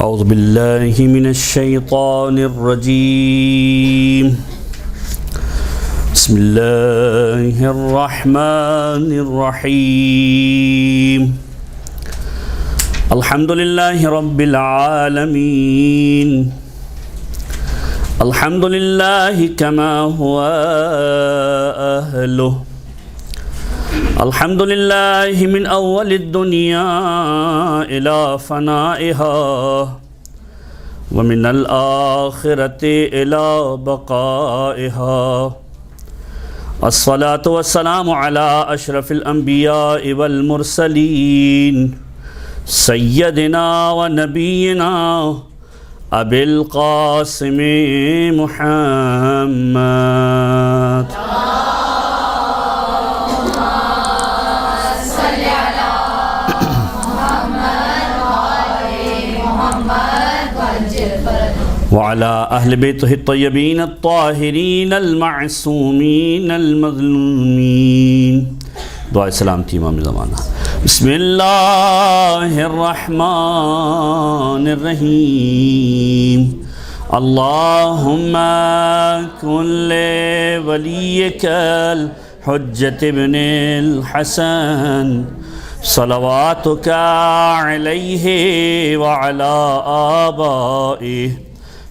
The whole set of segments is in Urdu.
اعوذ باللہ من الشیطان الرجیم بسم اللہ الرحمن الرحیم الحمد للہ رب العالمین الحمد للہ کما هو اہلہ الحمد للہ من اول الدنیا الى فنائها ومن الآخرة الى بقائها الصلاة والسلام على اشرف الانبیاء والمرسلین سیدنا ونبینا ابی القاسم محمد وعلى أهل بيته الطيبين الطاهرين المعصومين المظلومين دعاء سلامتی امام زمانہ بسم اللہ الرحمن الرحیم اللہم کن لولیک الحجة ابن الحسن صلواتک علیہ وعلى آبائه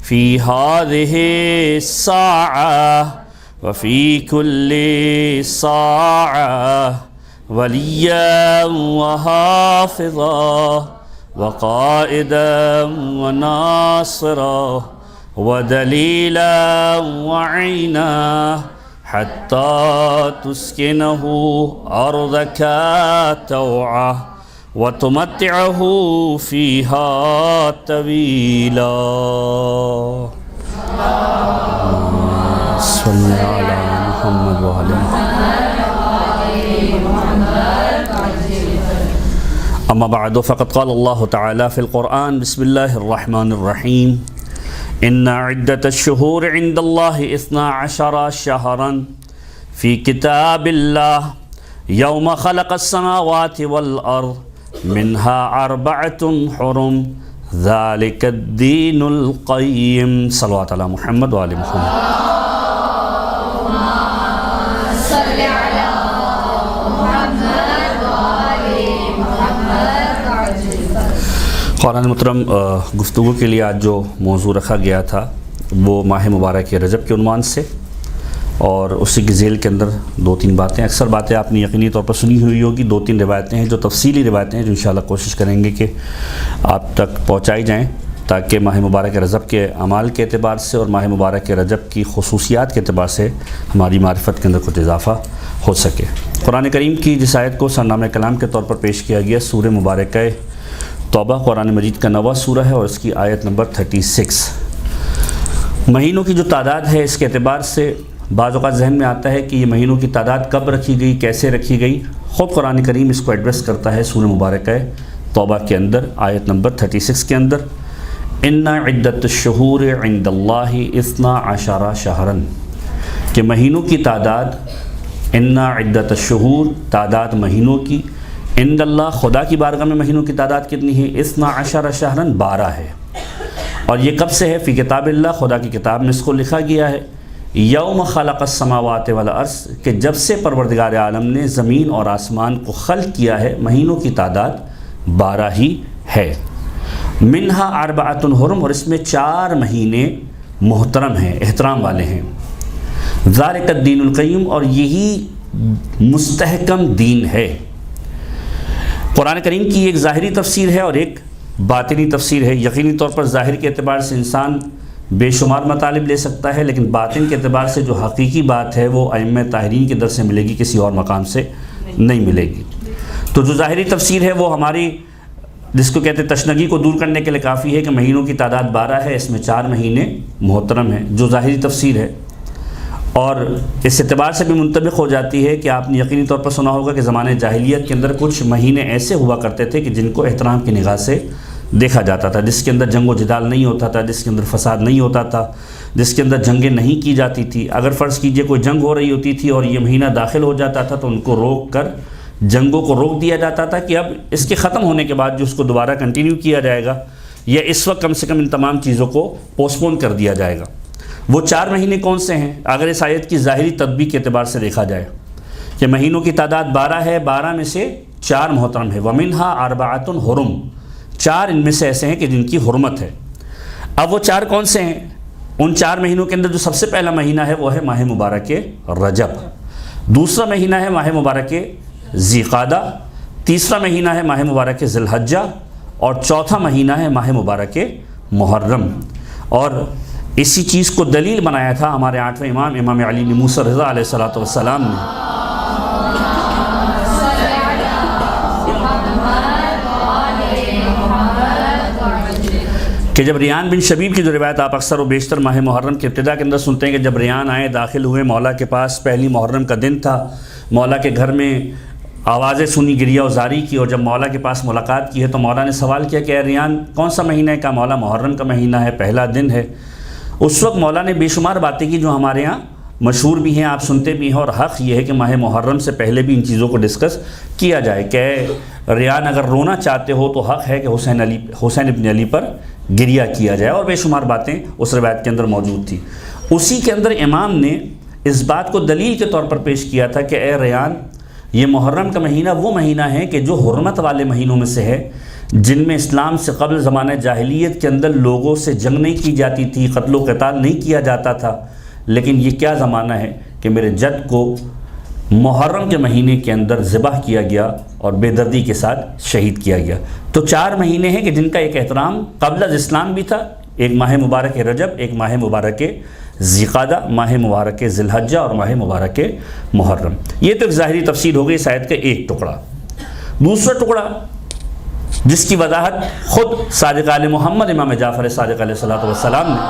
في هذه الساعة وفي كل ساعة وليا وحافظا وقائدا وناصرا ودليلا وعينا حتى تسكنه أرضك توعا وتمتعه فيها طويلا صل على محمد وعلى اما بعد فقد قال الله تعالى في القرآن بسم الله الرحمن الرحيم ان عدة الشهور عند الله 12 شهرا في كتاب الله يوم خلق السماوات والأرض منها 4 حرم ذلك الدين القيم صلوات على محمد وآل محمد صل على محمد وآل محمد. قرآن محترم گفتگو کے لیے آج جو موضوع رکھا گیا تھا وہ ماہ مبارک رجب کے عنوان سے اور اسی کی ذیل کے اندر 2-3 باتیں اکثر باتیں آپ نے یقینی طور پر سنی ہوئی ہوگی. 2-3 روایتیں ہیں جو تفصیلی روایتیں ہیں جو انشاءاللہ کوشش کریں گے کہ آپ تک پہنچائی جائیں تاکہ ماہ مبارک رجب کے اعمال کے اعتبار سے اور ماہ مبارک رجب کی خصوصیات کے اعتبار سے ہماری معرفت کے اندر کچھ اضافہ ہو سکے. قرآن کریم کی جس آیت کو سرنامہ کلام کے طور پر پیش کیا گیا سورہ مبارکہ توبہ قرآن مجید کا 9واں سورہ ہے اور اس کی آیت نمبر 36. مہینوں کی جو تعداد ہے اس کے اعتبار سے بعض اوقات ذہن میں آتا ہے کہ یہ مہینوں کی تعداد کب رکھی گئی، کیسے رکھی گئی. خود قرآن کریم اس کو ایڈریس کرتا ہے سورہ مبارکہ توبہ کے اندر آیت نمبر 36 کے اندر ان عدت الشہور عند اللہ 12 شہرا کہ مہینوں کی تعداد ان عدت الشہور تعداد مہینوں کی عند اللہ خدا کی بارگاہ میں مہینوں کی تعداد کتنی ہے 12 شہرا 12 ہے. اور یہ کب سے ہے فی کتاب اللہ خدا کی کتاب میں اس کو لکھا گیا ہے یوم خلق السماوات والارض کہ جب سے پروردگار عالم نے زمین اور آسمان کو خلق کیا ہے مہینوں کی تعداد 12 ہی ہے. منہا 4 حرم اور اس میں 4 مہینے محترم ہیں احترام والے ہیں. ذالک الدین القیم اور یہی مستحکم دین ہے. قرآن کریم کی ایک ظاہری تفسیر ہے اور ایک باطنی تفسیر ہے. یقینی طور پر ظاہر کے اعتبار سے انسان بے شمار مطالب لے سکتا ہے لیکن باطن کے اعتبار سے جو حقیقی بات ہے وہ ائمہ طاہرین کے در سے ملے گی، کسی اور مقام سے نہیں ملے گی. تو جو ظاہری تفسیر ہے وہ ہماری جس کو کہتے ہیں تشنگی کو دور کرنے کے لیے کافی ہے کہ مہینوں کی تعداد 12 ہے، اس میں 4 مہینے محترم ہیں جو ظاہری تفسیر ہے. اور اس اعتبار سے بھی منطبق ہو جاتی ہے کہ آپ نے یقینی طور پر سنا ہوگا کہ زمانے جاہلیت کے اندر کچھ مہینے ایسے ہوا کرتے تھے کہ جن کو احترام کی نگاہ سے دیکھا جاتا تھا، جس کے اندر جنگ و جدال نہیں ہوتا تھا، جس کے اندر فساد نہیں ہوتا تھا، جس کے اندر جنگیں نہیں کی جاتی تھی. اگر فرض کیجئے کوئی جنگ ہو رہی ہوتی تھی اور یہ مہینہ داخل ہو جاتا تھا تو ان کو روک کر جنگوں کو روک دیا جاتا تھا کہ اب اس کے ختم ہونے کے بعد جو اس کو دوبارہ کنٹینیو کیا جائے گا یا اس وقت کم سے کم ان تمام چیزوں کو پوسٹ پون کر دیا جائے گا۔ وہ 4 مہینے کون سے ہیں؟ اگر اس آیت کی ظاہری تطبیق کے اعتبار سے دیکھا جائے کہ مہینوں کی تعداد 12 ہے، 12 میں سے 4 محترم ہے، وَمِنْهَا أَرْبَعَةٌ حُرُمٌ، 4 ان میں سے ایسے ہیں کہ جن کی حرمت ہے۔ اب وہ 4 کون سے ہیں؟ ان 4 مہینوں کے اندر جو سب سے پہلا مہینہ ہے وہ ہے ماہ مبارک رجب، دوسرا مہینہ ہے ماہ مبارک ذی قعدہ، تیسرا مہینہ ہے ماہ مبارک ذی الحجہ، اور چوتھا مہینہ ہے ماہ مبارک محرم۔ اور اسی چیز کو دلیل بنایا تھا ہمارے 8ویں امام امام علی بن موسیٰ رضا علیہ السلام نے، کہ جب ریان بن شبیب کی جو روایت آپ اکثر و بیشتر ماہ محرم کے ابتدا کے اندر سنتے ہیں کہ جب ریان آئے، داخل ہوئے مولا کے پاس، پہلی محرم کا دن تھا، مولا کے گھر میں آوازیں سنی، گریہ و زاری کی، اور جب مولا کے پاس ملاقات کی ہے تو مولا نے سوال کیا کہ اے ریان کون سا مہینہ ہے؟ کہا مولا محرم کا مہینہ ہے، پہلا دن ہے۔ اس وقت مولا نے بے شمار باتیں کی جو ہمارے ہاں مشہور بھی ہیں، آپ سنتے بھی ہیں، اور حق یہ ہے کہ ماہ محرم سے پہلے بھی ان چیزوں کو ڈسکس کیا جائے کہ ریان اگر رونا چاہتے ہو تو حق ہے کہ حسین ابن علی پر گریہ کیا جائے، اور بے شمار باتیں اس روایت کے اندر موجود تھی۔ اسی کے اندر امام نے اس بات کو دلیل کے طور پر پیش کیا تھا کہ اے ریان، یہ محرم کا مہینہ وہ مہینہ ہے کہ جو حرمت والے مہینوں میں سے ہے، جن میں اسلام سے قبل زمانہ جاہلیت کے اندر لوگوں سے جنگ نہیں کی جاتی تھی، قتل و قتال نہیں کیا جاتا تھا، لیکن یہ کیا زمانہ ہے کہ میرے جد کو محرم کے مہینے کے اندر ذبح کیا گیا اور بے دردی کے ساتھ شہید کیا گیا۔ تو 4 مہینے ہیں کہ جن کا ایک احترام قبل از اسلام بھی تھا، ایک ماہ مبارک رجب، ایک ماہ مبارک ذی قعدہ، ماہ مبارک ذی الحجہ، اور ماہ مبارک محرم۔ یہ تو ایک ظاہری تفسیر ہو گئی اس آیت کا ایک ٹکڑا۔ دوسرا ٹکڑا جس کی وضاحت خود صادق آل محمد امام جعفر صادق علیہ السلام نے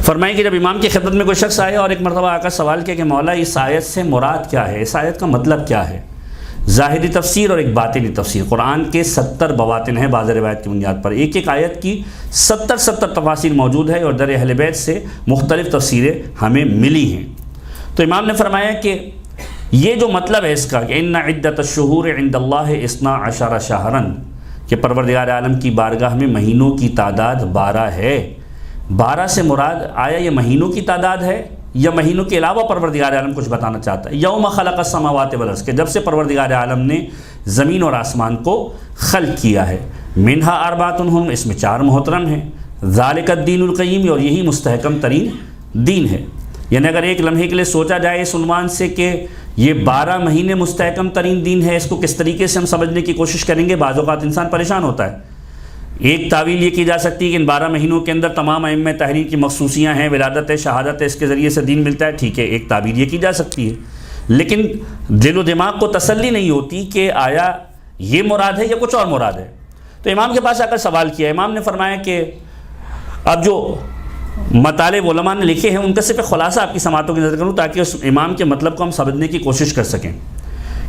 فرمائی کہ جب امام کی خدمت میں کوئی شخص آیا اور ایک مرتبہ آ کر سوال کیا کہ مولا اس آیت سے مراد کیا ہے، اس آیت کا مطلب کیا ہے؟ ظاہری تفسیر اور ایک باطنی تفسیر۔ قرآن کے 70 بواطن ہیں بعض روایت کی بنیاد پر، ایک ایک آیت کی 70 تفاسیر موجود ہے، اور در اہل بیت سے مختلف تفسیریں ہمیں ملی ہیں۔ تو امام نے فرمایا کہ یہ جو مطلب ہے اس کا کہ ان عدت الشہور عند اللہ 12 شہرا، کہ پروردگار عالم کی بارگاہ میں مہینوں کی تعداد 12 ہے۔ 12 سے مراد آیا یہ مہینوں کی تعداد ہے یا مہینوں کے علاوہ پروردگار عالم کچھ بتانا چاہتا ہے؟ یوم خلق السماوات والارض، کہ جب سے پروردگار عالم نے زمین اور آسمان کو خلق کیا ہے، منہا اربعۃ حرم، اس میں 4 محترم ہیں، ذالک الدین القیم، اور یہی مستحکم ترین دین ہے۔ یعنی اگر ایک لمحے کے لیے سوچا جائے اس عنوان سے کہ یہ 12 مہینے مستحکم ترین دین ہے، اس کو کس طریقے سے ہم سمجھنے کی کوشش کریں گے؟ بعض اوقات انسان پریشان ہوتا ہے۔ ایک تعویل یہ کی جا سکتی ہے کہ ان 12 مہینوں کے اندر تمام ائمہ تحریر کی مخصوصیاں ہیں، ولادت ہے، شہادت ہے، اس کے ذریعے سے دین ملتا ہے، ٹھیک ہے، ایک تعبیر یہ کی جا سکتی ہے، لیکن دل و دماغ کو تسلی نہیں ہوتی کہ آیا یہ مراد ہے یا کچھ اور مراد ہے۔ تو امام کے پاس آ کر سوال کیا، امام نے فرمایا کہ اب جو مطالب علماء نے لکھے ہیں ان کا صرف خلاصہ آپ کی سماعتوں کی نظر کروں تاکہ اس امام کے مطلب کو ہم سمجھنے کی کوشش کر سکیں،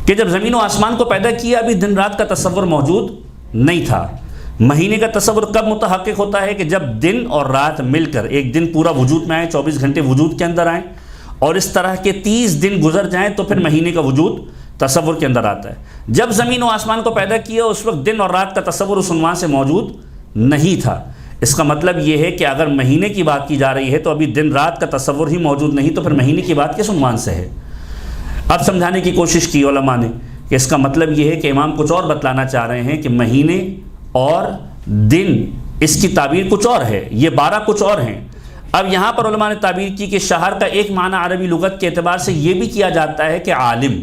کہ جب زمین و آسمان کو پیدا کیا ابھی دن رات کا تصور موجود نہیں تھا۔ مہینے کا تصور کب متحقق ہوتا ہے؟ کہ جب دن اور رات مل کر ایک دن پورا وجود میں آئے، 24 گھنٹے وجود کے اندر آئیں، اور اس طرح کے 30 دن گزر جائیں تو پھر مہینے کا وجود تصور کے اندر آتا ہے۔ جب زمین و آسمان کو پیدا کیا اس وقت دن اور رات کا تصور اس عنوان سے موجود نہیں تھا۔ اس کا مطلب یہ ہے کہ اگر مہینے کی بات کی جا رہی ہے تو ابھی دن رات کا تصور ہی موجود نہیں، تو پھر مہینے کی بات کس عنوان سے ہے؟ اب سمجھانے کی کوشش کی علماء نے کہ اس کا مطلب یہ ہے کہ امام کچھ اور بتلانا چاہ رہے ہیں کہ مہینے اور دن اس کی تعبیر کچھ اور ہے، یہ 12 کچھ اور ہیں۔ اب یہاں پر علماء نے تعبیر کی کہ شہر کا ایک معنی عربی لغت کے اعتبار سے یہ بھی کیا جاتا ہے کہ عالم۔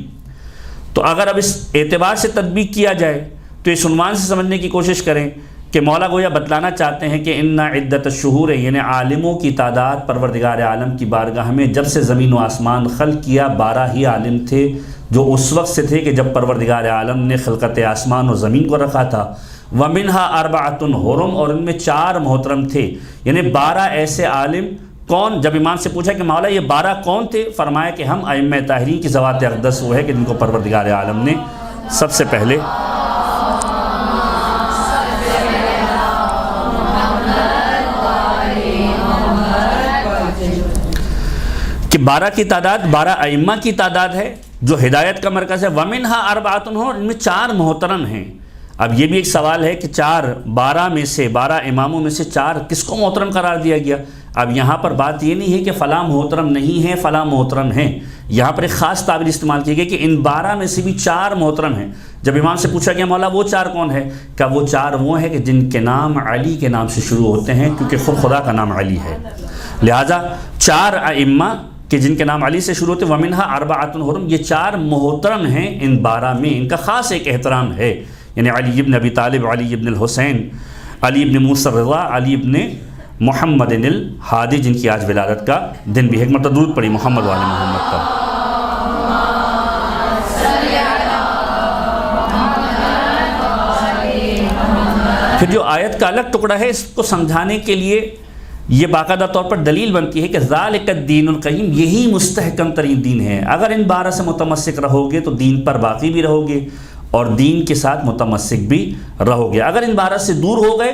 تو اگر اب اس اعتبار سے تطبیق کیا جائے تو اس عنوان سے سمجھنے کی کوشش کریں کہ مولا گویا بتلانا چاہتے ہیں کہ ان عدت الشہور، یعنی عالموں کی تعداد پروردگار عالم کی بارگاہ میں جب سے زمین و آسمان خلق کیا 12 ہی عالم تھے جو اس وقت سے تھے کہ جب پروردگار عالم نے خلقت آسمان و زمین کو رکھا تھا۔ وَمِنْهَا أَرْبَعَةٌ حُرُمٌ، اور ان میں 4 محترم تھے، یعنی 12 ایسے عالم۔ کون؟ جب امام سے پوچھا کہ مولا یہ 12 کون تھے؟ فرمایا کہ ہم ائمہ طاہرین کی ذوات اقدس وہ ہے کہ جن کو پروردگار عالم نے سب سے پہلے کہ 12 کی تعداد 12 ائمہ کی تعداد ہے جو ہدایت کا مرکز ہے. وَمِنْهَا أَرْبَعَةٌ اور ان میں 4 محترم ہیں. اب یہ بھی ایک سوال ہے کہ 12 میں سے 12 اماموں میں سے 4 کس کو محترم قرار دیا گیا؟ اب یہاں پر بات یہ نہیں ہے کہ فلاں محترم نہیں ہے فلاں محترم ہیں. یہاں پر ایک خاص تعبیر استعمال کی گئی کہ ان 12 میں سے بھی 4 محترم ہیں. جب امام سے پوچھا گیا مولا وہ 4 کون ہے؟ کہ وہ 4 وہ ہیں کہ جن کے نام علی کے نام سے شروع ہوتے ہیں کیونکہ خود خدا کا نام علی ہے. لہٰذا 4 ائمہ کہ جن کے نام علی سے شروع ہوتے ہیں. وَمِنْهَا أَرْبَعَةٌ حُرُمٌ یہ 4 محترم ہیں ان 12 میں. ان کا خاص ایک احترام ہے. یعنی علی ابن ابی طالب، علی ابن الحسین، علی ابن موسیٰ الرضا، علی ابن محمد الحادی جن کی آج ولادت کا دن بھی ہے. ایک مرتبہ درود پڑھی محمد والے محمد کا. پھر جو آیت کا الگ ٹکڑا ہے اس کو سمجھانے کے لیے یہ باقاعدہ طور پر دلیل بنتی ہے کہ ذالک الدین القیم یہی مستحکم ترین دین ہے. اگر ان 12 سے متمسک رہو گے تو دین پر باقی بھی رہو گے اور دین کے ساتھ متمسک بھی رہو گے. اگر ان 12 سے دور ہو گئے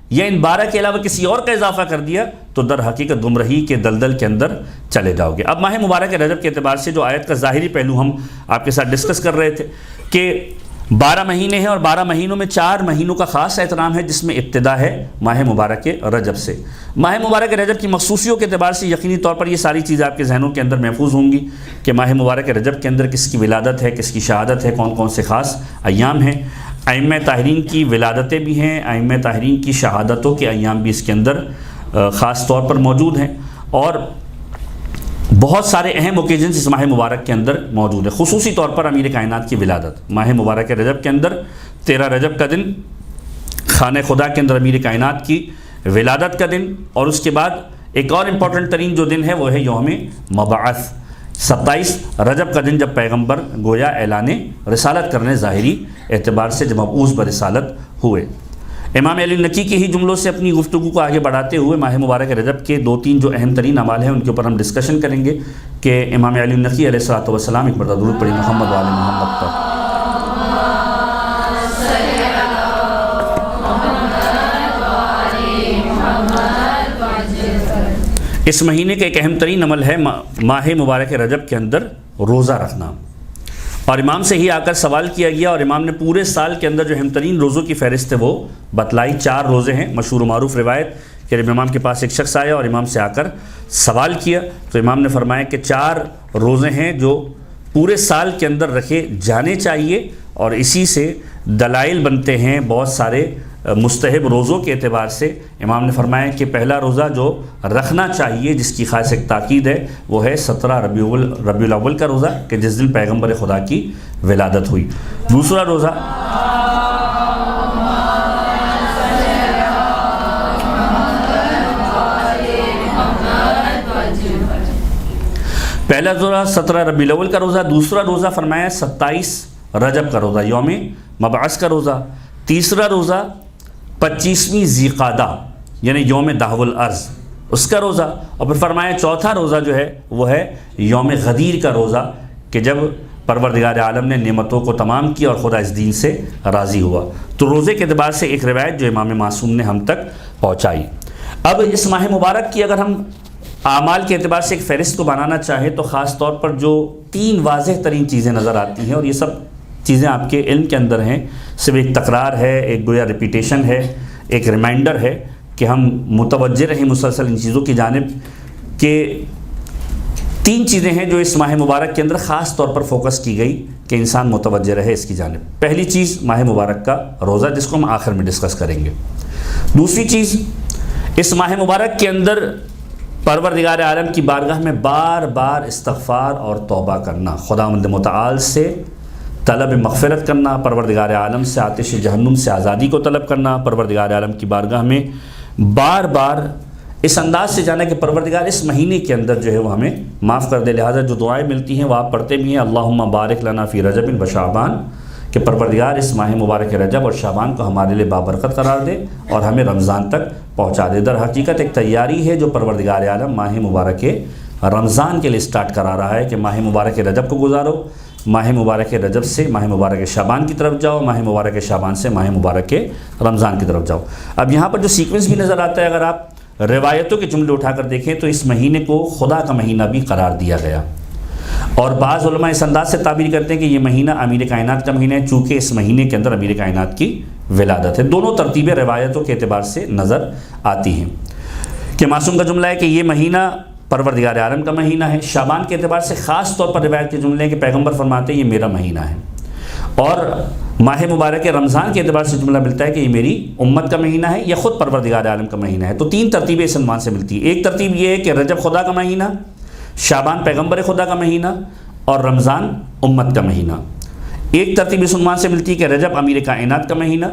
یا ان 12 کے علاوہ کسی اور کا اضافہ کر دیا تو در حقیقت گمراہی کے دلدل کے اندر چلے جاؤ گے. اب ماہ مبارک رجب کے اعتبار سے جو آیت کا ظاہری پہلو ہم آپ کے ساتھ ڈسکس کر رہے تھے کہ 12 مہینے ہیں اور 12 مہینوں میں 4 مہینوں کا خاص احترام ہے جس میں ابتدا ہے ماہ مبارک رجب سے. ماہ مبارک رجب کی مخصوصیوں کے اعتبار سے یقینی طور پر یہ ساری چیزیں آپ کے ذہنوں کے اندر محفوظ ہوں گی کہ ماہ مبارک رجب کے اندر کس کی ولادت ہے، کس کی شہادت ہے، کون کون سے خاص ایام ہیں. ائمہ طاہرین کی ولادتیں بھی ہیں، ائمہ طاہرین کی شہادتوں کے ایام بھی اس کے اندر خاص طور پر موجود ہیں اور بہت سارے اہم اوکیزنز اس ماہ مبارک کے اندر موجود ہے. خصوصی طور پر امیر کائنات کی ولادت ماہ مبارک رجب کے اندر 13 رجب کا دن خانہ خدا کے اندر امیر کائنات کی ولادت کا دن. اور اس کے بعد ایک اور امپورٹنٹ ترین جو دن ہے وہ ہے یوم مبعث 27 رجب کا دن جب پیغمبر گویا اعلان رسالت کرنے ظاہری اعتبار سے جب مبعوث برسالت ہوئے. امام علی نقی کے ہی جملوں سے اپنی گفتگو کو آگے بڑھاتے ہوئے ماہ مبارک رجب کے 2-3 جو اہم ترین اعمال ہیں ان کے اوپر ہم ڈسکشن کریں گے کہ امام علی نقی علیہ الصلوۃ والسلام ایک مرتبہ درود پڑھی محمد وآل محمد پر. اس مہینے کا ایک اہم ترین عمل ہے ماہ مبارک رجب کے اندر روزہ رکھنا. اور امام سے ہی آ کر سوال کیا گیا اور امام نے پورے سال کے اندر جو اہم ترین روزوں کی فہرست ہے وہ بتلائی. 4 روزے ہیں. مشہور و معروف روایت کہ جب امام کے پاس ایک شخص آیا اور امام سے آ کر سوال کیا تو امام نے فرمایا کہ 4 روزے ہیں جو پورے سال کے اندر رکھے جانے چاہیے اور اسی سے دلائل بنتے ہیں بہت سارے مستحب روزوں کے اعتبار سے. امام نے فرمایا کہ پہلا روزہ جو رکھنا چاہیے جس کی خاص ایک تاکید ہے وہ ہے 17 ربیع الاول کا روزہ کہ جس دن پیغمبر خدا کی ولادت ہوئی. دوسرا روزہ پہلا روزہ 17 ربیع الاول کا روزہ. دوسرا روزہ فرمایا 27 رجب کا روزہ یوم مبعث کا روزہ. تیسرا روزہ 25ویں ذی قعدہ یعنی یوم دہو الارض اس کا روزہ. اور پھر فرمایا چوتھا روزہ جو ہے وہ ہے یوم غدیر کا روزہ کہ جب پروردگار عالم نے نعمتوں کو تمام کیا اور خدا اس دین سے راضی ہوا. تو روزے کے اعتبار سے ایک روایت جو امام معصوم نے ہم تک پہنچائی. اب اس ماہ مبارک کی اگر ہم اعمال کے اعتبار سے ایک فہرست کو بنانا چاہیں تو خاص طور پر جو 3 واضح ترین چیزیں نظر آتی ہیں اور یہ سب چیزیں آپ کے علم کے اندر ہیں. صرف ایک تکرار ہے، ایک گویا ریپیٹیشن ہے، ایک ریمائنڈر ہے کہ ہم متوجہ رہیں مسلسل ان چیزوں کی جانب کہ 3 چیزیں ہیں جو اس ماہ مبارک کے اندر خاص طور پر فوکس کی گئی کہ انسان متوجہ رہے اس کی جانب. پہلی چیز ماہ مبارک کا روزہ جس کو ہم آخر میں ڈسکس کریں گے. دوسری چیز اس ماہ مبارک کے اندر پروردگار عالم کی بارگاہ میں بار بار استغفار اور توبہ کرنا، خداوند متعال سے طلب مغفرت کرنا، پروردگار عالم سے آتش جہنم سے آزادی کو طلب کرنا، پروردگار عالم کی بارگاہ میں بار بار اس انداز سے جانا کہ پروردگار اس مہینے کے اندر جو ہے وہ ہمیں معاف کر دے. لہٰذا جو دعائیں ملتی ہیں وہ آپ پڑھتے بھی ہیں اللہم بارک لنا فی رجب و شعبان کہ پروردگار اس ماہ مبارک رجب اور شعبان کو ہمارے لیے بابرکت قرار دے اور ہمیں رمضان تک پہنچا دے. در حقیقت ایک تیاری ہے جو پروردگار عالم ماہ مبارک رمضان کے لیے سٹارٹ کرا رہا ہے کہ ماہ مبارک رجب کو گزارو، ماہ مبارک رجب سے ماہ مبارک شعبان کی طرف جاؤ، ماہ مبارک شعبان سے ماہ مبارک رمضان کی طرف جاؤ. اب یہاں پر جو سیکوینس بھی نظر آتا ہے اگر آپ روایتوں کے جملے اٹھا کر دیکھیں تو اس مہینے کو خدا کا مہینہ بھی قرار دیا گیا، اور بعض علماء اس انداز سے تعبیر کرتے ہیں کہ یہ مہینہ امیر کائنات کا مہینہ ہے، چونکہ اس مہینے کے اندر امیر کائنات کی ولادت ہے۔ دونوں ترتیبیں روایتوں کے اعتبار سے نظر آتی ہیں کہ معصوم کا جملہ ہے کہ یہ مہینہ پروردگار عالم کا مہینہ ہے۔ شعبان کے اعتبار سے خاص طور پر روایت کے جملے ہیں کہ پیغمبر فرماتے ہیں یہ میرا مہینہ ہے، اور ماہ مبارک رمضان کے اعتبار سے جملہ ملتا ہے کہ یہ میری امت کا مہینہ ہے یا خود پروردگار عالم کا مہینہ ہے۔ تو تین ترتیبیں اس عنوان سے ملتی ہیں۔ ایک ترتیب یہ ہے کہ رجب خدا کا مہینہ، شعبان پیغمبر خدا کا مہینہ، اور رمضان امت کا مہینہ۔ ایک ترتیب اس عنوان سے ملتی ہے کہ رجب امیر کائنات کا مہینہ،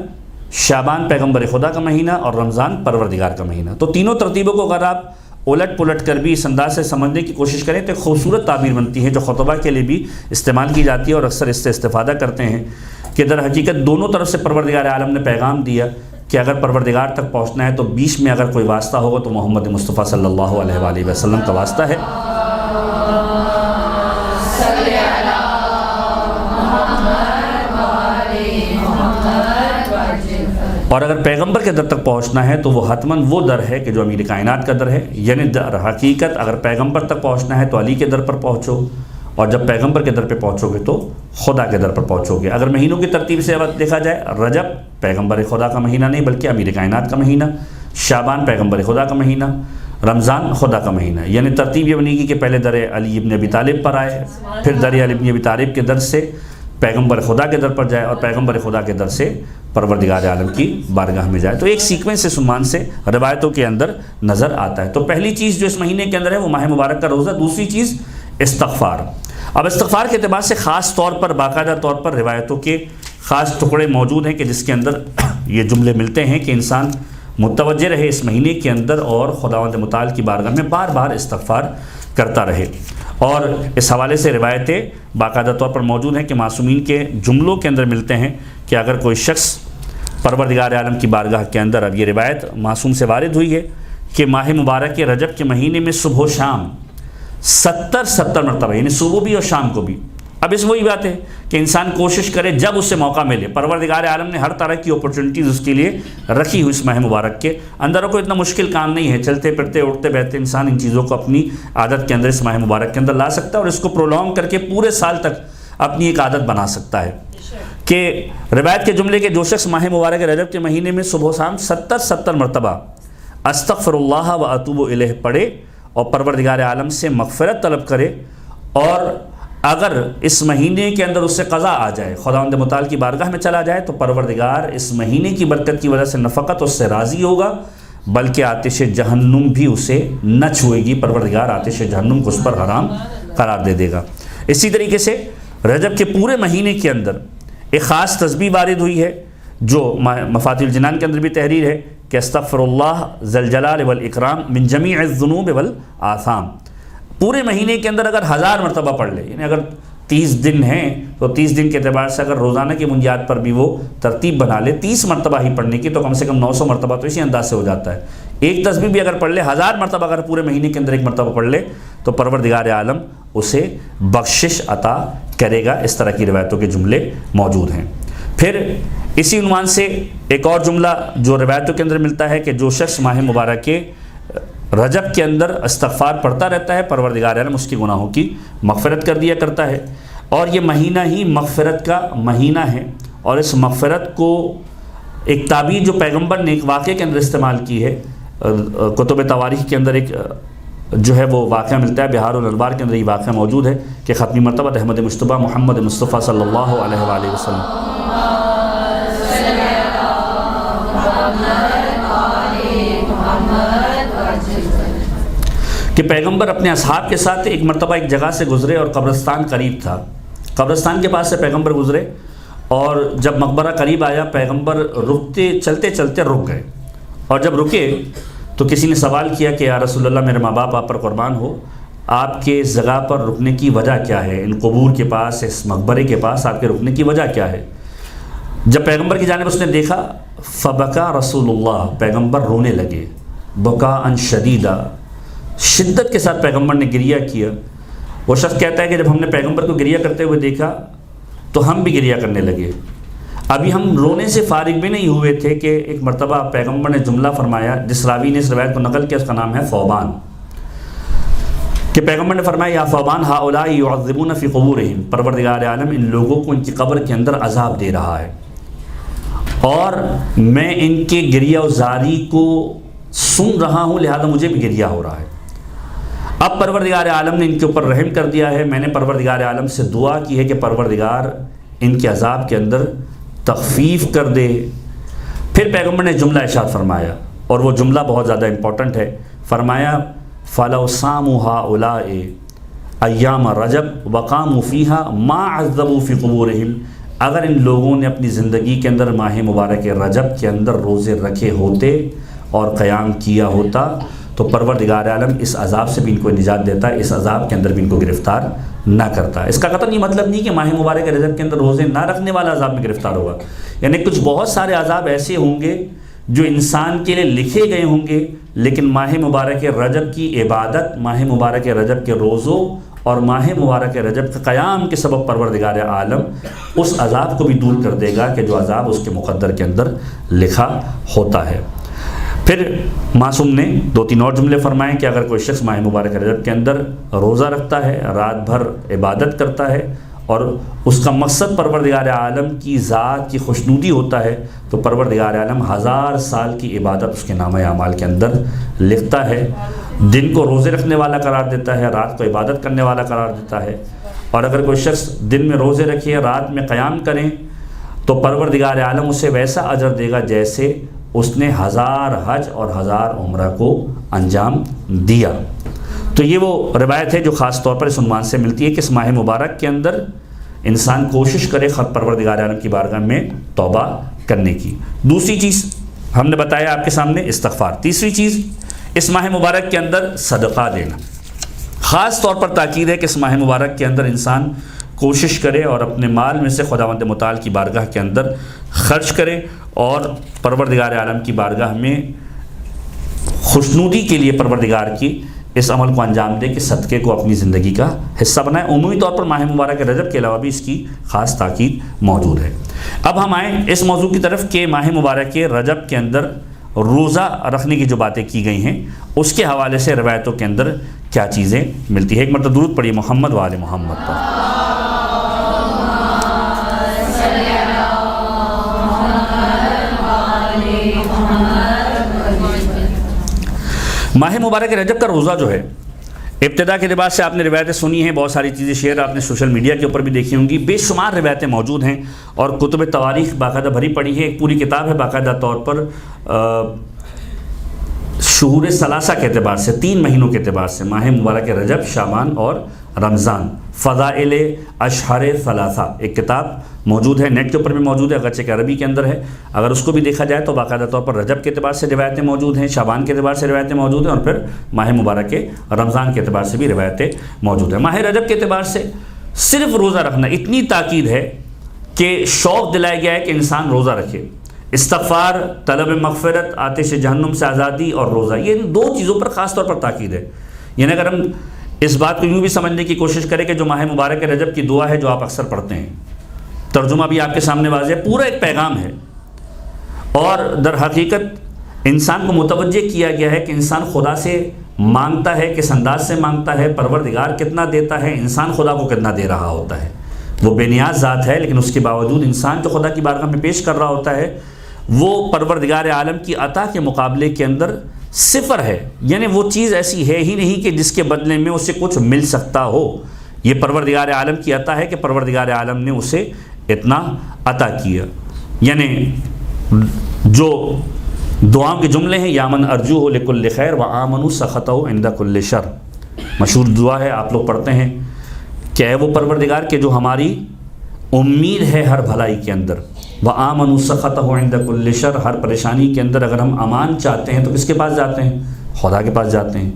شعبان پیغمبر خدا کا مہینہ، اور رمضان پروردگار کا مہینہ۔ تو تینوں ترتیبوں کو اگر آپ الٹ پلٹ کر بھی اس انداز سے سمجھنے کی کوشش کریں تو ایک خوبصورت تعبیر بنتی ہے جو خطبہ کے لیے بھی استعمال کی جاتی ہے، اور اکثر اس سے استفادہ کرتے ہیں کہ در حقیقت دونوں طرف سے پروردگار عالم نے پیغام دیا کہ اگر پروردگار تک پہنچنا ہے تو بیچ میں اگر کوئی واسطہ ہوگا تو محمد مصطفیٰ صلی اللہ علیہ وآلہ وسلم کا واسطہ ہے۔ اور اگر پیغمبر کے در تک پہنچنا ہے تو وہ حتماً وہ در ہے کہ جو امیر کائنات کا در ہے، یعنی در حقیقت اگر پیغمبر تک پہنچنا ہے تو علی کے در پر پہنچو، اور جب پیغمبر کے در پہ پہنچو گے تو خدا کے در پر پہنچو گے۔ اگر مہینوں کی ترتیب سے دیکھا جائے، رجب پیغمبر خدا کا مہینہ نہیں بلکہ امیر کائنات کا مہینہ، شعبان پیغمبر خدا کا مہینہ، رمضان خدا کا مہینہ، یعنی ترتیب یہ بنے گی کہ پہلے در علی ابن ابی طالب پر آئے، پھر در علی ابن ابی طالب کے در سے پیغمبر خدا کے در پر جائے، اور پیغمبر خدا کے در سے پروردگار عالم کی بارگاہ میں جائے۔ تو ایک سیکوینس اس عنوان سے روایتوں کے اندر نظر آتا ہے۔ تو پہلی چیز جو اس مہینے کے اندر ہے وہ ماہ مبارک کا روزہ، دوسری چیز استغفار۔ اب استغفار کے اعتبار سے خاص طور پر باقاعدہ طور پر روایتوں کے خاص ٹکڑے موجود ہیں کہ جس کے اندر یہ جملے ملتے ہیں کہ انسان متوجہ رہے اس مہینے کے اندر اور خداوند متعال کی بارگاہ میں بار بار استغفار کرتا رہے، اور اس حوالے سے روایتیں باقاعدہ طور پر موجود ہیں کہ معصومین کے جملوں کے اندر ملتے ہیں کہ اگر کوئی شخص پروردگار عالم کی بارگاہ کے اندر، اب یہ روایت معصوم سے وارد ہوئی ہے کہ ماہ مبارک کے رجب کے مہینے میں صبح و شام 70 مرتبہ، یعنی صبح بھی اور شام کو بھی۔ اب اس وہی بات ہے کہ انسان کوشش کرے جب اس سے موقع ملے، پروردگار عالم نے ہر طرح کی اپرچونٹیز اس کے لیے رکھی ہوئی اس ماہ مبارک کے اندر، کوئی اتنا مشکل کام نہیں ہے، چلتے پھرتے اٹھتے بیٹھتے انسان ان چیزوں کو اپنی عادت کے اندر اس ماہ مبارک کے اندر لا سکتا ہے، اور اس کو پرولونگ کر کے پورے سال تک اپنی ایک عادت بنا سکتا ہے۔ کہ روایت کے جملے کے جو شخص ماہ مبارک رجب کے مہینے میں صبح و شام 70 مرتبہ استغفر اللہ و اتوب الیہ پڑھے اور پروردگار عالم سے مغفرت طلب کرے، اور اگر اس مہینے کے اندر اس سے قضا آ جائے، خداوند متعال کی بارگاہ میں چلا جائے، تو پروردگار اس مہینے کی برکت کی وجہ سے نہ فقط اس سے راضی ہوگا بلکہ آتش جہنم بھی اسے نہ چھوئے گی، پروردگار آتش جہنم کو اس پر حرام قرار دے دے گا۔ اسی طریقے سے رجب کے پورے مہینے کے اندر ایک خاص تسبیح وارد ہوئی ہے جو مفاتیح الجنان کے اندر بھی تحریر ہے کہ استغفر اللہ ذی الجلال والاکرام من جمیع الذنوب والآثام۔ پورے مہینے کے اندر اگر 1000 مرتبہ پڑھ لے، یعنی اگر 30 دن ہیں تو 30 دن کے اعتبار سے اگر روزانہ کی بنیاد پر بھی وہ ترتیب بنا لے 30 مرتبہ ہی پڑھنے کی، تو کم سے کم 900 مرتبہ تو اسی انداز سے ہو جاتا ہے۔ ایک تسبیح بھی اگر پڑھ لے 1000 مرتبہ اگر پورے مہینے کے اندر ایک مرتبہ پڑھ لے تو پروردگار عالم اسے بخشش عطا کرے گا۔ اس طرح کی روایتوں کے جملے موجود ہیں۔ پھر اسی عنوان سے ایک اور جملہ جو روایتوں کے اندر ملتا ہے کہ جو شخص ماہ مبارک کے رجب کے اندر استغفار پڑھتا رہتا ہے، پروردگار عالم اس کی گناہوں کی مغفرت کر دیا کرتا ہے، اور یہ مہینہ ہی مغفرت کا مہینہ ہے۔ اور اس مغفرت کو ایک تعبیر جو پیغمبر نے ایک واقعے کے اندر استعمال کی ہے، کتب تواریخ کے اندر ایک جو ہے وہ واقعہ ملتا ہے، بہار الانوار کے اندر یہ واقعہ موجود ہے کہ ختمی مرتبہ احمد مجتبیٰ محمد مصطفیٰ صلی اللہ علیہ وآلہ وسلم کہ پیغمبر اپنے اصحاب کے ساتھ ایک مرتبہ ایک جگہ سے گزرے اور قبرستان قریب تھا، قبرستان کے پاس سے پیغمبر گزرے، اور جب مقبرہ قریب آیا پیغمبر چلتے چلتے رک گئے، اور جب رکے تو کسی نے سوال کیا کہ یا رسول اللہ میرے ماں باپ آپ پر قربان ہو، آپ کے اس جگہ پر رکنے کی وجہ کیا ہے، ان قبور کے پاس اس مقبرے کے پاس آپ کے رکنے کی وجہ کیا ہے؟ جب پیغمبر کی جانب اس نے دیکھا فبکا رسول اللہ، پیغمبر رونے لگے، بکاء شدیدہ، شدت کے ساتھ پیغمبر نے گریہ کیا۔ وہ شخص کہتا ہے کہ جب ہم نے پیغمبر کو گریہ کرتے ہوئے دیکھا تو ہم بھی گریہ کرنے لگے۔ ابھی ہم رونے سے فارغ بھی نہیں ہوئے تھے کہ ایک مرتبہ پیغمبر نے جملہ فرمایا، جس راوی نے اس روایت کو نقل کیا اس کا نام ہے ثوبان، کہ پیغمبر نے فرمایا یا ثوبان ہؤلاء یعذبون فی قبورہم، پروردگار عالم ان لوگوں کو ان کی قبر کے اندر عذاب دے رہا ہے اور میں ان کے گریہ و زاری کو سن رہا ہوں، لہذا مجھے بھی گریہ ہو رہا ہے۔ اب پروردگار عالم نے ان کے اوپر رحم کر دیا ہے، میں نے پروردگار عالم سے دعا کی ہے کہ پروردگار ان کے عذاب کے اندر تخفیف کر دے۔ پھر پیغمبر نے جملہ ارشاد فرمایا، اور وہ جملہ بہت زیادہ امپورٹنٹ ہے، فرمایا فَلَوْ صَامُوا هَؤُلَاءِ أَيَّامَ رَجَبَ وَقَامُوا فِيهَا مَا عَذَّبُوا فِي قُبُورِهِمْ، اگر ان لوگوں نے اپنی زندگی کے اندر ماہ مبارک رجب کے اندر روزے رکھے ہوتے اور قیام کیا ہوتا تو پروردگار عالم اس عذاب سے بھی ان کو نجات دیتا ہے، اس عذاب کے اندر بھی ان کو گرفتار نہ کرتا۔ اس کا قطعاً یہ مطلب نہیں کہ ماہ مبارک رجب کے اندر روزے نہ رکھنے والا عذاب میں گرفتار ہوگا، یعنی کچھ بہت سارے عذاب ایسے ہوں گے جو انسان کے لیے لکھے گئے ہوں گے، لیکن ماہ مبارک رجب کی عبادت، ماہ مبارک رجب کے روزوں اور ماہ مبارک رجب کے قیام کے سبب پروردگار عالم اس عذاب کو بھی دور کر دے گا کہ جو عذاب اس کے مقدر کے اندر لکھا ہوتا ہے۔ پھر معصوم نے 2-3 اور جملے فرمائے کہ اگر کوئی شخص ماہ مبارک رجب کے اندر روزہ رکھتا ہے، رات بھر عبادت کرتا ہے اور اس کا مقصد پروردگار عالم کی ذات کی خوشنودی ہوتا ہے تو پروردگار عالم 1000 سال کی عبادت اس کے نامہ اعمال کے اندر لکھتا ہے، دن کو روزے رکھنے والا قرار دیتا ہے، رات کو عبادت کرنے والا قرار دیتا ہے۔ اور اگر کوئی شخص دن میں روزے رکھے، رات میں قیام کریں تو پروردگار عالم اسے ویسا اجر دے گا جیسے اس نے 1000 حج اور 1000 عمرہ کو انجام دیا۔ تو یہ وہ روایت ہے جو خاص طور پر اس عنوان سے ملتی ہے کہ اس ماہ مبارک کے اندر انسان کوشش کرے خود پروردگار عالم کی بارگاہ میں توبہ کرنے کی۔ دوسری چیز ہم نے بتایا آپ کے سامنے استغفار۔ تیسری چیز اس ماہ مبارک کے اندر صدقہ دینا، خاص طور پر تاکید ہے کہ اس ماہ مبارک کے اندر انسان کوشش کرے اور اپنے مال میں سے خداوند متعال کی بارگاہ کے اندر خرچ کرے اور پروردگار عالم کی بارگاہ میں خوشنودی کے لیے پروردگار کی اس عمل کو انجام دے کہ صدقے کو اپنی زندگی کا حصہ بنائے۔ عمومی طور پر ماہ مبارک رجب کے علاوہ بھی اس کی خاص تاکید موجود ہے۔ اب ہم آئیں اس موضوع کی طرف کہ ماہ مبارک رجب کے اندر روزہ رکھنے کی جو باتیں کی گئی ہیں اس کے حوالے سے روایتوں کے اندر کیا چیزیں ملتی ہیں۔ ایک مرتبہ درود پڑھیے محمد و آل محمد پر۔ ماہ مبارک رجب کا روزہ جو ہے، ابتدا کے لباس سے آپ نے روایتیں سنی ہیں، بہت ساری چیزیں شیئر آپ نے سوشل میڈیا کے اوپر بھی دیکھی ہوں گی، بے شمار روایتیں موجود ہیں اور کتب تواریخ باقاعدہ بھری پڑی ہے، ایک پوری کتاب ہے باقاعدہ طور پر شہور ثلاثہ کے اعتبار سے، 3 مہینوں کے اعتبار سے، ماہ مبارک رجب، شعبان اور رمضان، فضائل اشہر ثلاثہ ایک کتاب موجود ہے، نیٹ کے اوپر بھی موجود ہے، اگرچہ کہ عربی کے اندر ہے۔ اگر اس کو بھی دیکھا جائے تو باقاعدہ طور پر رجب کے اعتبار سے روایتیں موجود ہیں، شعبان کے اعتبار سے روایتیں موجود ہیں اور پھر ماہ مبارک رمضان کے اعتبار سے بھی روایتیں موجود ہیں۔ ماہ رجب کے اعتبار سے صرف روزہ رکھنا، اتنی تاکید ہے کہ شوق دلایا گیا ہے کہ انسان روزہ رکھے۔ استغفار، طلب مغفرت، آتش جہنم سے آزادی اور روزہ، یہ ان 2 چیزوں پر خاص طور پر تاکید ہے۔ یعنی اگر ہم اس بات کو یوں بھی سمجھنے کی کوشش کریں کہ جو ماہ مبارک رجب کی دعا ہے جو آپ اکثر پڑھتے ہیں، ترجمہ بھی آپ کے سامنے واضح ہے، پورا ایک پیغام ہے اور در حقیقت انسان کو متوجہ کیا گیا ہے کہ انسان خدا سے مانگتا ہے، کس انداز سے مانگتا ہے، پروردگار کتنا دیتا ہے، انسان خدا کو کتنا دے رہا ہوتا ہے۔ وہ بے نیاز ذات ہے لیکن اس کے باوجود انسان جو خدا کی بارگاہ میں پیش کر رہا ہوتا ہے وہ پروردگار عالم کی عطا کے مقابلے کے اندر صفر ہے، یعنی وہ چیز ایسی ہے ہی نہیں کہ جس کے بدلے میں اسے کچھ مل سکتا ہو۔ یہ پروردگار عالم کی عطا ہے کہ پروردگار عالم نے اسے اتنا عطا کیا۔ یعنی جو دعاؤں کے جملے ہیں، یا من ارجوہ لکل خیر وآمن سخطہ عند کل شر، مشہور دعا ہے، آپ لوگ پڑھتے ہیں کہ اے وہ پروردگار کہ جو ہماری امید ہے ہر بھلائی کے اندر، وآمن سخطہ عند کل شر، ہر پریشانی کے اندر اگر ہم امان چاہتے ہیں تو کس کے پاس جاتے ہیں؟ خدا کے پاس جاتے ہیں۔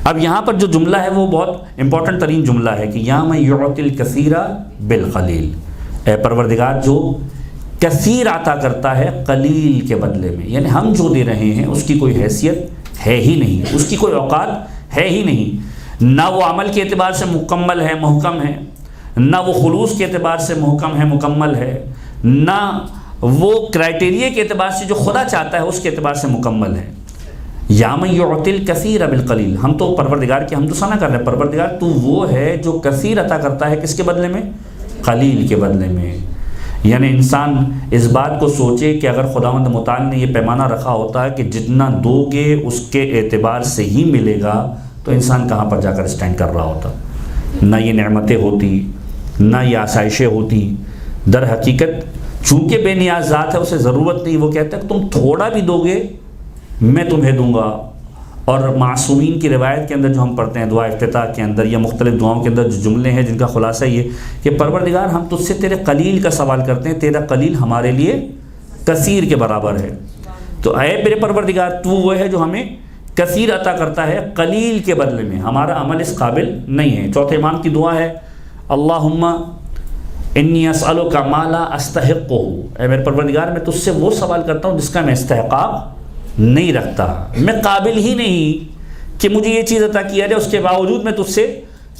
اب یہاں پر جو جملہ ہے وہ بہت امپورٹنٹ ترین جملہ ہے کہ یا من یعطی الکثیر بالقلیل، اے پروردگار جو کثیر عطا کرتا ہے قلیل کے بدلے میں، یعنی ہم جو دے رہے ہیں اس کی کوئی حیثیت ہے ہی نہیں، اس کی کوئی اوقات ہے ہی نہیں، نہ وہ عمل کے اعتبار سے مکمل ہے، محکم ہے، نہ وہ خلوص کے اعتبار سے محکم ہے، مکمل ہے، نہ وہ کرائٹیریا کے اعتبار سے جو خدا چاہتا ہے اس کے اعتبار سے مکمل ہے۔ یا من یعطی الکثیر بالقلیل، ہم تو پروردگار کی حمد و ثنا کر رہے ہیں، پروردگار تو وہ ہے جو کثیر عطا کرتا ہے، کس کے بدلے میں؟ قلیل کے بدلے میں۔ یعنی انسان اس بات کو سوچے کہ اگر خداوند متعال نے یہ پیمانہ رکھا ہوتا ہے کہ جتنا دو گے اس کے اعتبار سے ہی ملے گا، تو انسان کہاں پر جا کر اسٹینڈ کر رہا ہوتا، نہ یہ نعمتیں ہوتی، نہ یہ آسائشیں ہوتی۔ در حقیقت چونکہ بے نیاز ذات ہے، اسے ضرورت نہیں، وہ کہتا ہے کہ تم تھوڑا بھی دو گے میں تمہیں دوں گا۔ اور معصومین کی روایت کے اندر جو ہم پڑھتے ہیں دعا افتتاح کے اندر یا مختلف دعاؤں کے اندر جو جملے ہیں جن کا خلاصہ یہ کہ پروردگار ہم تجھ سے تیرے قلیل کا سوال کرتے ہیں، تیرا قلیل ہمارے لیے کثیر کے برابر ہے۔ تو اے میرے پروردگار تو وہ ہے جو ہمیں کثیر عطا کرتا ہے قلیل کے بدلے میں، ہمارا عمل اس قابل نہیں ہے۔ چوتھے امام کی دعا ہے اللہم انی اسألک ما لا استحقہ، اے میرے پروردگار میں تجھ سے وہ سوال کرتا ہوں جس کا میں استحقاق نہیں رکھتا، میں قابل ہی نہیں کہ مجھے یہ چیز عطا کیا جائے، اس کے باوجود میں تجھ سے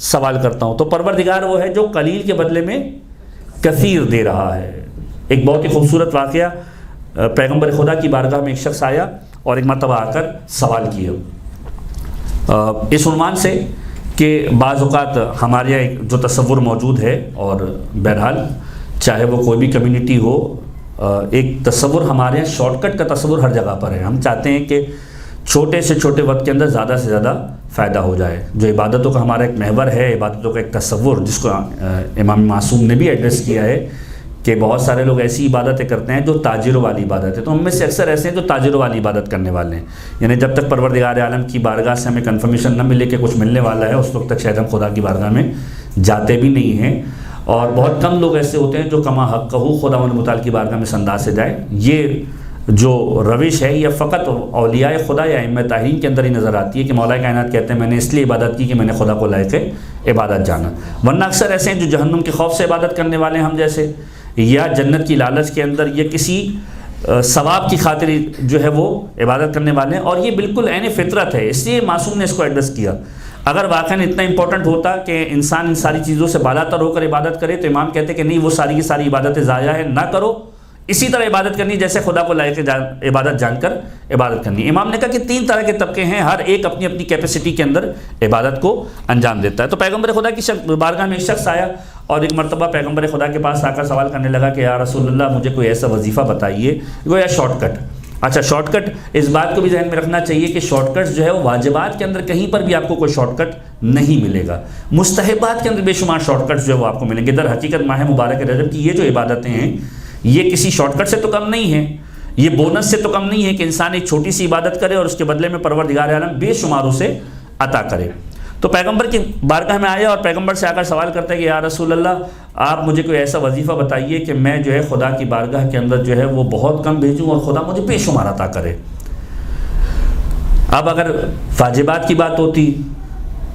سوال کرتا ہوں۔ تو پروردگار وہ ہے جو قلیل کے بدلے میں کثیر دے رہا ہے۔ ایک بہت ہی خوبصورت واقعہ، پیغمبر خدا کی بارگاہ میں ایک شخص آیا اور ایک مرتبہ آ کر سوال کیا اس عنوان سے کہ بعض اوقات ہمارے یہاں ایک جو تصور موجود ہے، اور بہرحال چاہے وہ کوئی بھی کمیونٹی ہو، ایک تصور ہمارے یہاں شارٹ کٹ کا تصور ہر جگہ پر ہے۔ ہم چاہتے ہیں کہ چھوٹے سے چھوٹے وقت کے اندر زیادہ سے زیادہ فائدہ ہو جائے۔ جو عبادتوں کا ہمارا ایک محور ہے، عبادتوں کا ایک تصور جس کو امام معصوم نے بھی ایڈریس کیا ہے کہ بہت سارے لوگ ایسی عبادتیں کرتے ہیں جو تاجروں والی عبادت ہے، تو ہم میں سے اکثر ایسے ہیں جو تاجروں والی عبادت کرنے والے ہیں۔ یعنی جب تک پروردگار عالم کی بارگاہ سے ہمیں کنفرمیشن نہ ملے کہ کچھ ملنے والا ہے، اس وقت تک شاید ہم خدا کی بارگاہ میں جاتے بھی نہیں ہیں۔ اور بہت کم لوگ ایسے ہوتے ہیں جو کما حق کہو خداوند متعال کی بارگاہ میں اس انداز سے جائے۔ یہ جو روش ہے یہ فقط اولیاء خدا یا ائمہ طاہرین کے اندر ہی نظر آتی ہے کہ مولا کائنات کہتے ہیں میں نے اس لیے عبادت کی کہ میں نے خدا کو لائق عبادت جانا، ورنہ اکثر ایسے ہیں جو جہنم کے خوف سے عبادت کرنے والے ہیں ہم جیسے، یا جنت کی لالچ کے اندر یا کسی ثواب کی خاطر جو ہے وہ عبادت کرنے والے ہیں۔ اور یہ بالکل عین فطرت ہے، اس لیے معصوم نے اس کو ایڈریس کیا۔ اگر واقعاً اتنا امپورٹنٹ ہوتا کہ انسان ان ساری چیزوں سے بالا تر ہو کر عبادت کرے تو امام کہتے کہ نہیں، وہ ساری کی ساری عبادتیں ضائع ہیں، نہ کرو، اسی طرح عبادت کرنی جیسے خدا کو لائق عبادت جان کر عبادت کرنی۔ امام نے کہا کہ 3 طرح کے طبقے ہیں، ہر ایک اپنی اپنی کیپیسٹی کے اندر عبادت کو انجام دیتا ہے۔ تو پیغمبر خدا کی بارگاہ میں ایک شخص آیا اور ایک مرتبہ پیغمبر خدا کے پاس آ کر سوال کرنے لگا کہ یا رسول اللہ مجھے کوئی ایسا وظیفہ بتائیے، گویا شارٹ کٹ۔ اچھا، شارٹ کٹ، اس بات کو بھی ذہن میں رکھنا چاہیے کہ شارٹ کٹ جو ہے وہ واجبات کے اندر کہیں پر بھی آپ کو کوئی شارٹ کٹ نہیں ملے گا، مستحبات کے اندر بے شمار شارٹ کٹ جو ہے وہ آپ کو ملیں گے۔ در حقیقت ماہ مبارک رجب کی یہ جو عبادتیں ہیں یہ کسی شارٹ کٹ سے تو کم نہیں ہیں، یہ بونس سے تو کم نہیں ہے کہ انسان ایک چھوٹی سی عبادت کرے اور اس کے بدلے میں پروردگار عالم بے شمار اسے عطا کرے۔ تو پیغمبر کی بارگاہ میں آیا اور پیغمبر سے آ کر سوال کرتا ہے کہ یا رسول اللہ آپ مجھے کوئی ایسا وظیفہ بتائیے کہ میں جو ہے خدا کی بارگاہ کے اندر جو ہے وہ بہت کم بھیجوں اور خدا مجھے بے شمار عطا کرے۔ اب اگر واجبات کی بات ہوتی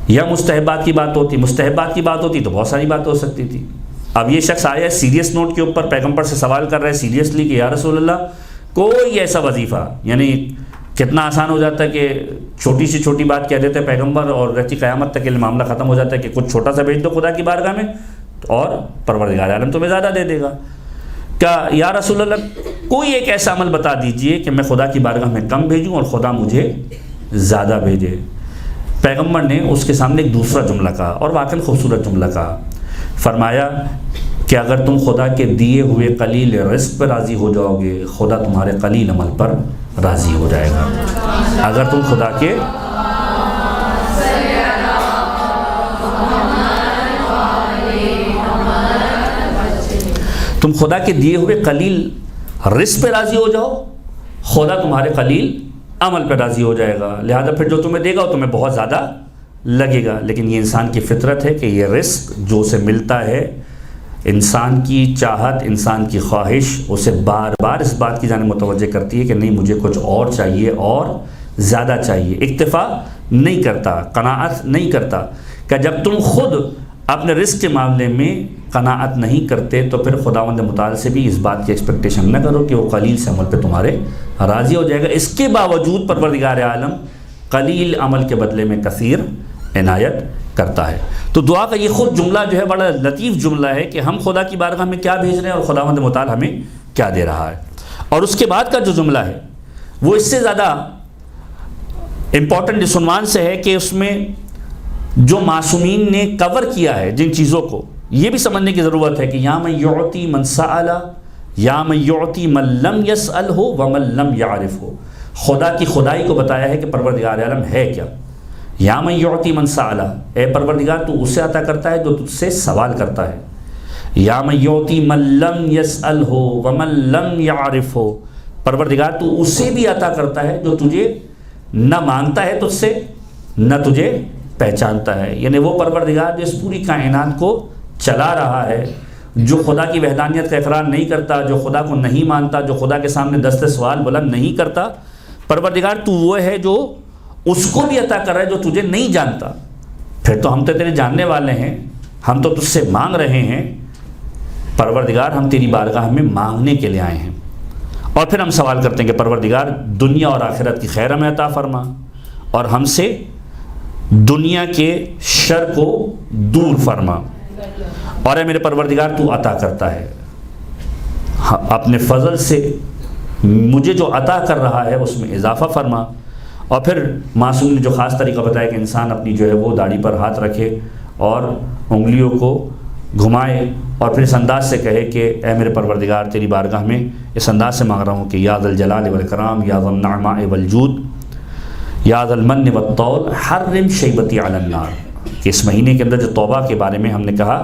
یا مستحبات کی بات ہوتی تو بہت ساری بات ہو سکتی تھی۔ اب یہ شخص آیا سیریس نوٹ کے اوپر پیغمبر سے سوال کر رہا ہے سیریسلی کہ یا رسول اللہ کوئی ایسا وظیفہ، یعنی کتنا آسان ہو جاتا ہے کہ چھوٹی سی چھوٹی بات کہہ دیتے ہیں پیغمبر اور رہتی قیامت تک یہ معاملہ ختم ہو جاتا ہے کہ کچھ چھوٹا سا بھیج دو خدا کی بارگاہ میں اور پروردگار عالم تمہیں زیادہ دے دے گا۔ کیا یا رسول اللہ کوئی ایک ایسا عمل بتا دیجئے کہ میں خدا کی بارگاہ میں کم بھیجوں اور خدا مجھے زیادہ بھیجے۔ پیغمبر نے اس کے سامنے ایک دوسرا جملہ کہا اور واقعی خوبصورت جملہ کہا، فرمایا کہ اگر تم خدا کے دیے ہوئے قلیل رزق پر راضی ہو جاؤ گے خدا تمہارے قلیل عمل پر راضی ہو جائے گا۔ اگر تم خدا کے دیے ہوئے قلیل رزق پہ راضی ہو جاؤ خدا تمہارے قلیل عمل پہ راضی ہو جائے گا، لہذا پھر جو تمہیں دے گا وہ تمہیں بہت زیادہ لگے گا۔ لیکن یہ انسان کی فطرت ہے کہ یہ رزق جو اسے ملتا ہے، انسان کی چاہت، انسان کی خواہش اسے بار بار اس بات کی جانب متوجہ کرتی ہے کہ نہیں مجھے کچھ اور چاہیے اور زیادہ چاہیے، اکتفا نہیں کرتا، قناعت نہیں کرتا۔ کہ جب تم خود اپنے رزق کے معاملے میں قناعت نہیں کرتے تو پھر خداوند متعال سے بھی اس بات کی ایکسپیکٹیشن نہ کرو کہ وہ قلیل سے عمل پہ تمہارے راضی ہو جائے گا۔ اس کے باوجود پروردگار عالم قلیل عمل کے بدلے میں کثیر عنایت کرتا ہے۔ تو دعا کا یہ خود جملہ جو ہے بڑا لطیف جملہ ہے کہ ہم خدا کی بارگاہ میں کیا بھیج رہے ہیں اور خداوند متعال ہمیں کیا دے رہا ہے. اور اس کے بعد کا جو جملہ ہے وہ اس سے زیادہ امپورٹنٹ اس عنوان سے ہے کہ اس میں جو معصومین نے کور کیا ہے جن چیزوں کو، یہ بھی سمجھنے کی ضرورت ہے کہ یا من یعطی من سأل یا من یعطی من لم یسأل ہو ومن لم یعرف ہو. خدا کی خدائی کو بتایا ہے کہ پروردگار عالم ہے کیا. یا من یعطی من سأل، اے پروردگار تو اسے عطا کرتا ہے جو تجھ سے سوال کرتا ہے. یا من یعطی من لم یسأل ہو ومن لم یعرف ہو، پروردگار تو اسے بھی عطا کرتا ہے جو تجھے نہ مانگتا ہے تجھ سے نہ تجھے پہچانتا ہے. یعنی وہ پروردگار جو اس پوری کائنات کو چلا رہا ہے، جو خدا کی وحدانیت کا اقرار نہیں کرتا، جو خدا کو نہیں مانتا، جو خدا کے سامنے دست سوال بلند نہیں کرتا، پروردگار تو وہ ہے جو اس کو بھی عطا کر رہا ہے جو تجھے نہیں جانتا. پھر تو ہم تو تیرے جاننے والے ہیں، ہم تو تجھ سے مانگ رہے ہیں پروردگار، ہم تیری بارگاہ میں مانگنے کے لیے آئے ہیں. اور پھر ہم سوال کرتے ہیں کہ پروردگار دنیا اور آخرت کی خیر ہمیں عطا فرما اور ہم سے دنیا کے شر کو دور فرما. اور اے میرے پروردگار تو عطا کرتا ہے، اپنے فضل سے مجھے جو عطا کر رہا ہے اس میں اضافہ فرما. اور پھر معصوم نے جو خاص طریقہ بتایا کہ انسان اپنی جو ہے وہ داڑھی پر ہاتھ رکھے اور انگلیوں کو گھمائے اور پھر اس انداز سے کہے کہ اے میرے پروردگار تیری بارگاہ میں اس انداز سے مانگ رہا ہوں کہ یا ذا الجلال والاکرام یا ذا النعماء والجود یا ذا المن والطول حرم شیبتی علی النار. کہ اس مہینے کے اندر جو توبہ کے بارے میں ہم نے کہا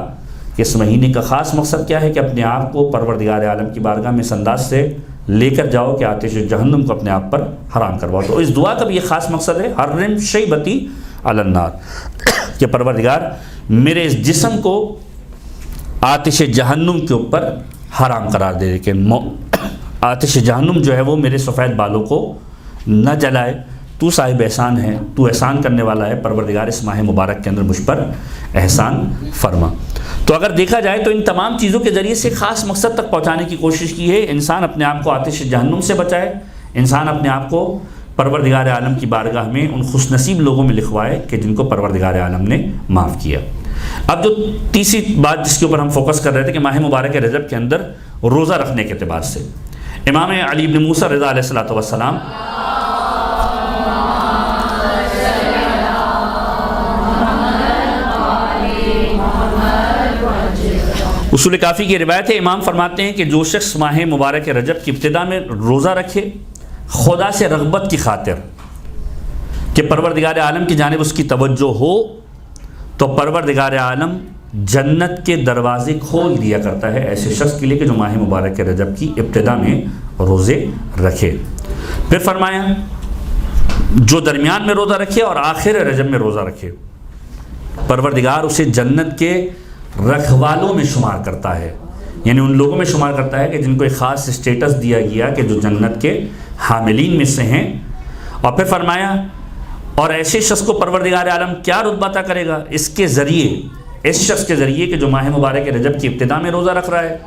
کہ اس مہینے کا خاص مقصد کیا ہے کہ اپنے آپ کو پروردگار عالم کی بارگاہ میں اس انداز سے لے کر جاؤ کہ آتش جہنم کو اپنے آپ پر حرام کرواؤ. تو اس دعا کا بھی یہ خاص مقصد ہے حرم شیبتی علی النار، کہ پروردگار میرے اس جسم کو آتش جہنم کے اوپر حرام قرار دے، کہ آتش جہنم جو ہے وہ میرے سفید بالوں کو نہ جلائے. تو صاحب احسان ہے، تو احسان کرنے والا ہے، پروردگار اس ماہ مبارک کے اندر مجھ پر احسان فرما. تو اگر دیکھا جائے تو ان تمام چیزوں کے ذریعے سے خاص مقصد تک پہنچانے کی کوشش کی ہے. انسان اپنے آپ کو آتش جہنم سے بچائے، انسان اپنے آپ کو پروردگار عالم کی بارگاہ میں ان خوش نصیب لوگوں میں لکھوائے کہ جن کو پروردگار عالم نے معاف کیا. اب جو تیسری بات جس کے اوپر ہم فوکس کر رہے تھے کہ ماہ مبارک رجب کے اندر روزہ رکھنے کے اعتبار سے امام علی بن موسیٰ رضا علیہ الصلوۃ والسلام اصول کافی کی روایت ہے، امام فرماتے ہیں کہ جو شخص ماہ مبارک رجب کی ابتدا میں روزہ رکھے خدا سے رغبت کی خاطر کہ پروردگار عالم کی جانب اس کی توجہ ہو، تو پروردگار عالم جنت کے دروازے کھول دیا کرتا ہے ایسے شخص کے لیے کہ جو ماہ مبارک رجب کی ابتدا میں روزے رکھے. پھر فرمایا جو درمیان میں روزہ رکھے اور آخر رجب میں روزہ رکھے، پروردگار اسے جنت کے رکھوالوں میں شمار کرتا ہے، یعنی ان لوگوں میں شمار کرتا ہے کہ جن کو ایک خاص اسٹیٹس دیا گیا کہ جو جنت کے حاملین میں سے ہیں. اور پھر فرمایا اور ایسے شخص کو پروردگار عالم کیا رتبہ عطا کرے گا، اس کے ذریعے، اس شخص کے ذریعے کہ جو ماہ مبارک رجب کی ابتدا میں روزہ رکھ رہا ہے،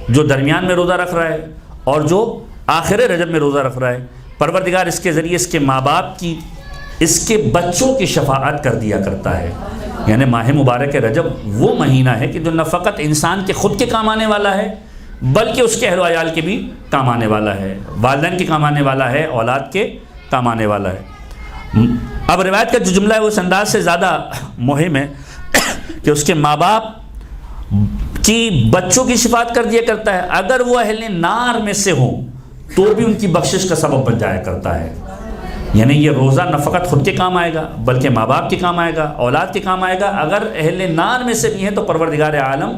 جو درمیان میں روزہ رکھ رہا ہے اور جو آخر رجب میں روزہ رکھ رہا ہے، پروردگار اس کے ذریعے اس کے ماں باپ کی، اس کے بچوں کی شفاعت کر دیا کرتا ہے. یعنی ماہ مبارک رجب وہ مہینہ ہے کہ جو نہ فقط انسان کے خود کے کام آنے والا ہے بلکہ اس کے اہل و عیال کے بھی کام آنے والا ہے، والدین کے کام آنے والا ہے، اولاد کے کام آنے والا ہے. اب روایت کا جو جملہ ہے وہ اس انداز سے زیادہ مہم ہے کہ اس کے ماں باپ کی بچوں کی شفاعت کر دیا کرتا ہے، اگر وہ اہل نار میں سے ہوں تو بھی ان کی بخشش کا سبب بن جایا کرتا ہے. یعنی یہ روزہ نہ فقط خود کے کام آئے گا بلکہ ماں باپ کے کام آئے گا، اولاد کے کام آئے گا. اگر اہل نار میں سے بھی ہیں تو پروردگار عالم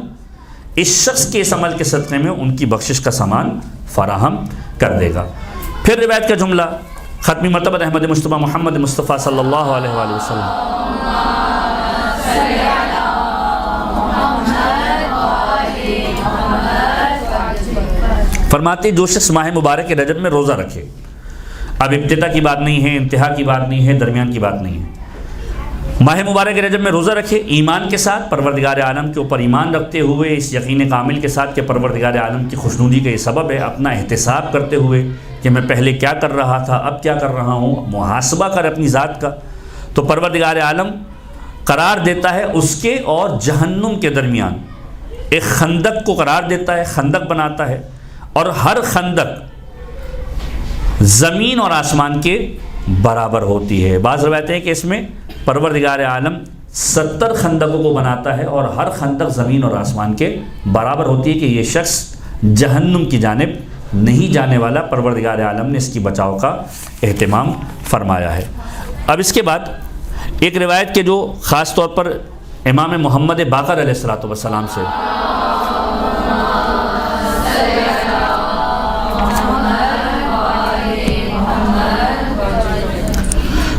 اس شخص کے اس عمل کے صدقے میں ان کی بخشش کا سامان فراہم کر دے گا. پھر روایت کا جملہ ختمی مرتبہ احمد مصطفیٰ محمد مصطفیٰ صلی اللہ علیہ وآلہ وسلم فرماتے جو شخص ماہ مبارک رجب میں روزہ رکھے، اب ابتدا کی بات نہیں ہے، انتہا کی بات نہیں ہے، درمیان کی بات نہیں ہے، ماہ مبارک رجب میں روزہ رکھے ایمان کے ساتھ، پروردگار عالم کے اوپر ایمان رکھتے ہوئے، اس یقین کامل کے ساتھ کہ پروردگار عالم کی خوشنودی کا یہ سبب ہے، اپنا احتساب کرتے ہوئے کہ میں پہلے کیا کر رہا تھا اب کیا کر رہا ہوں، محاسبہ کر اپنی ذات کا. تو پروردگار عالم قرار دیتا ہے اس کے اور جہنم کے درمیان ایک خندق کو قرار دیتا ہے، خندق بناتا ہے، اور ہر خندق زمین اور آسمان کے برابر ہوتی ہے۔ بعض روایتیں ہیں کہ اس میں پروردگار عالم 70 خندقوں کو بناتا ہے اور ہر خندق زمین اور آسمان کے برابر ہوتی ہے کہ یہ شخص جہنم کی جانب نہیں جانے والا۔ پروردگار عالم نے اس کی بچاؤ کا اہتمام فرمایا ہے۔ اب اس کے بعد ایک روایت کے جو خاص طور پر امام محمد باقر علیہ السلام سے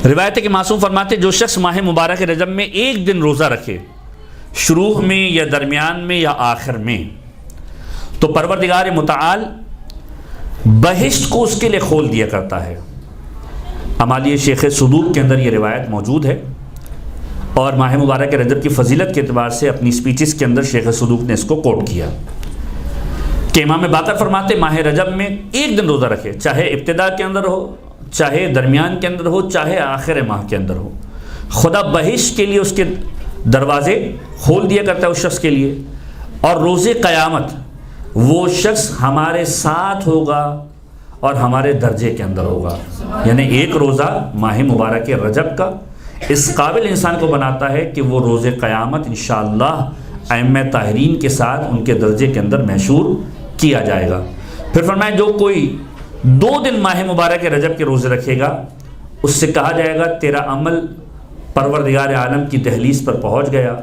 روایت ہے کہ معصوم فرماتے جو شخص ماہ مبارک رجب میں ایک دن روزہ رکھے، شروع میں یا درمیان میں یا آخر میں، تو پروردگار متعال بہشت کو اس کے لیے کھول دیا کرتا ہے۔ امالی شیخ صدوق کے اندر یہ روایت موجود ہے، اور ماہ مبارک رجب کی فضیلت کے اعتبار سے اپنی سپیچز کے اندر شیخ صدوق نے اس کو کوٹ کیا کہ امام باقر فرماتے ماہ رجب میں ایک دن روزہ رکھے، چاہے ابتدا کے اندر ہو، چاہے درمیان کے اندر ہو، چاہے آخر ماہ کے اندر ہو، خدا بہشت کے لیے اس کے دروازے کھول دیا کرتا ہے اس شخص کے لیے، اور روز قیامت وہ شخص ہمارے ساتھ ہوگا اور ہمارے درجے کے اندر ہوگا۔ یعنی ایک روزہ ماہ مبارک رجب کا اس قابل انسان کو بناتا ہے کہ وہ روز قیامت انشاءاللہ ائمہ طاہرین کے ساتھ ان کے درجے کے اندر محشور کیا جائے گا۔ پھر فرمایا جو کوئی 2 دن ماہ مبارک رجب کے روزے رکھے گا، اس سے کہا جائے گا تیرا عمل پروردگار عالم کی دہلیز پر پہنچ گیا،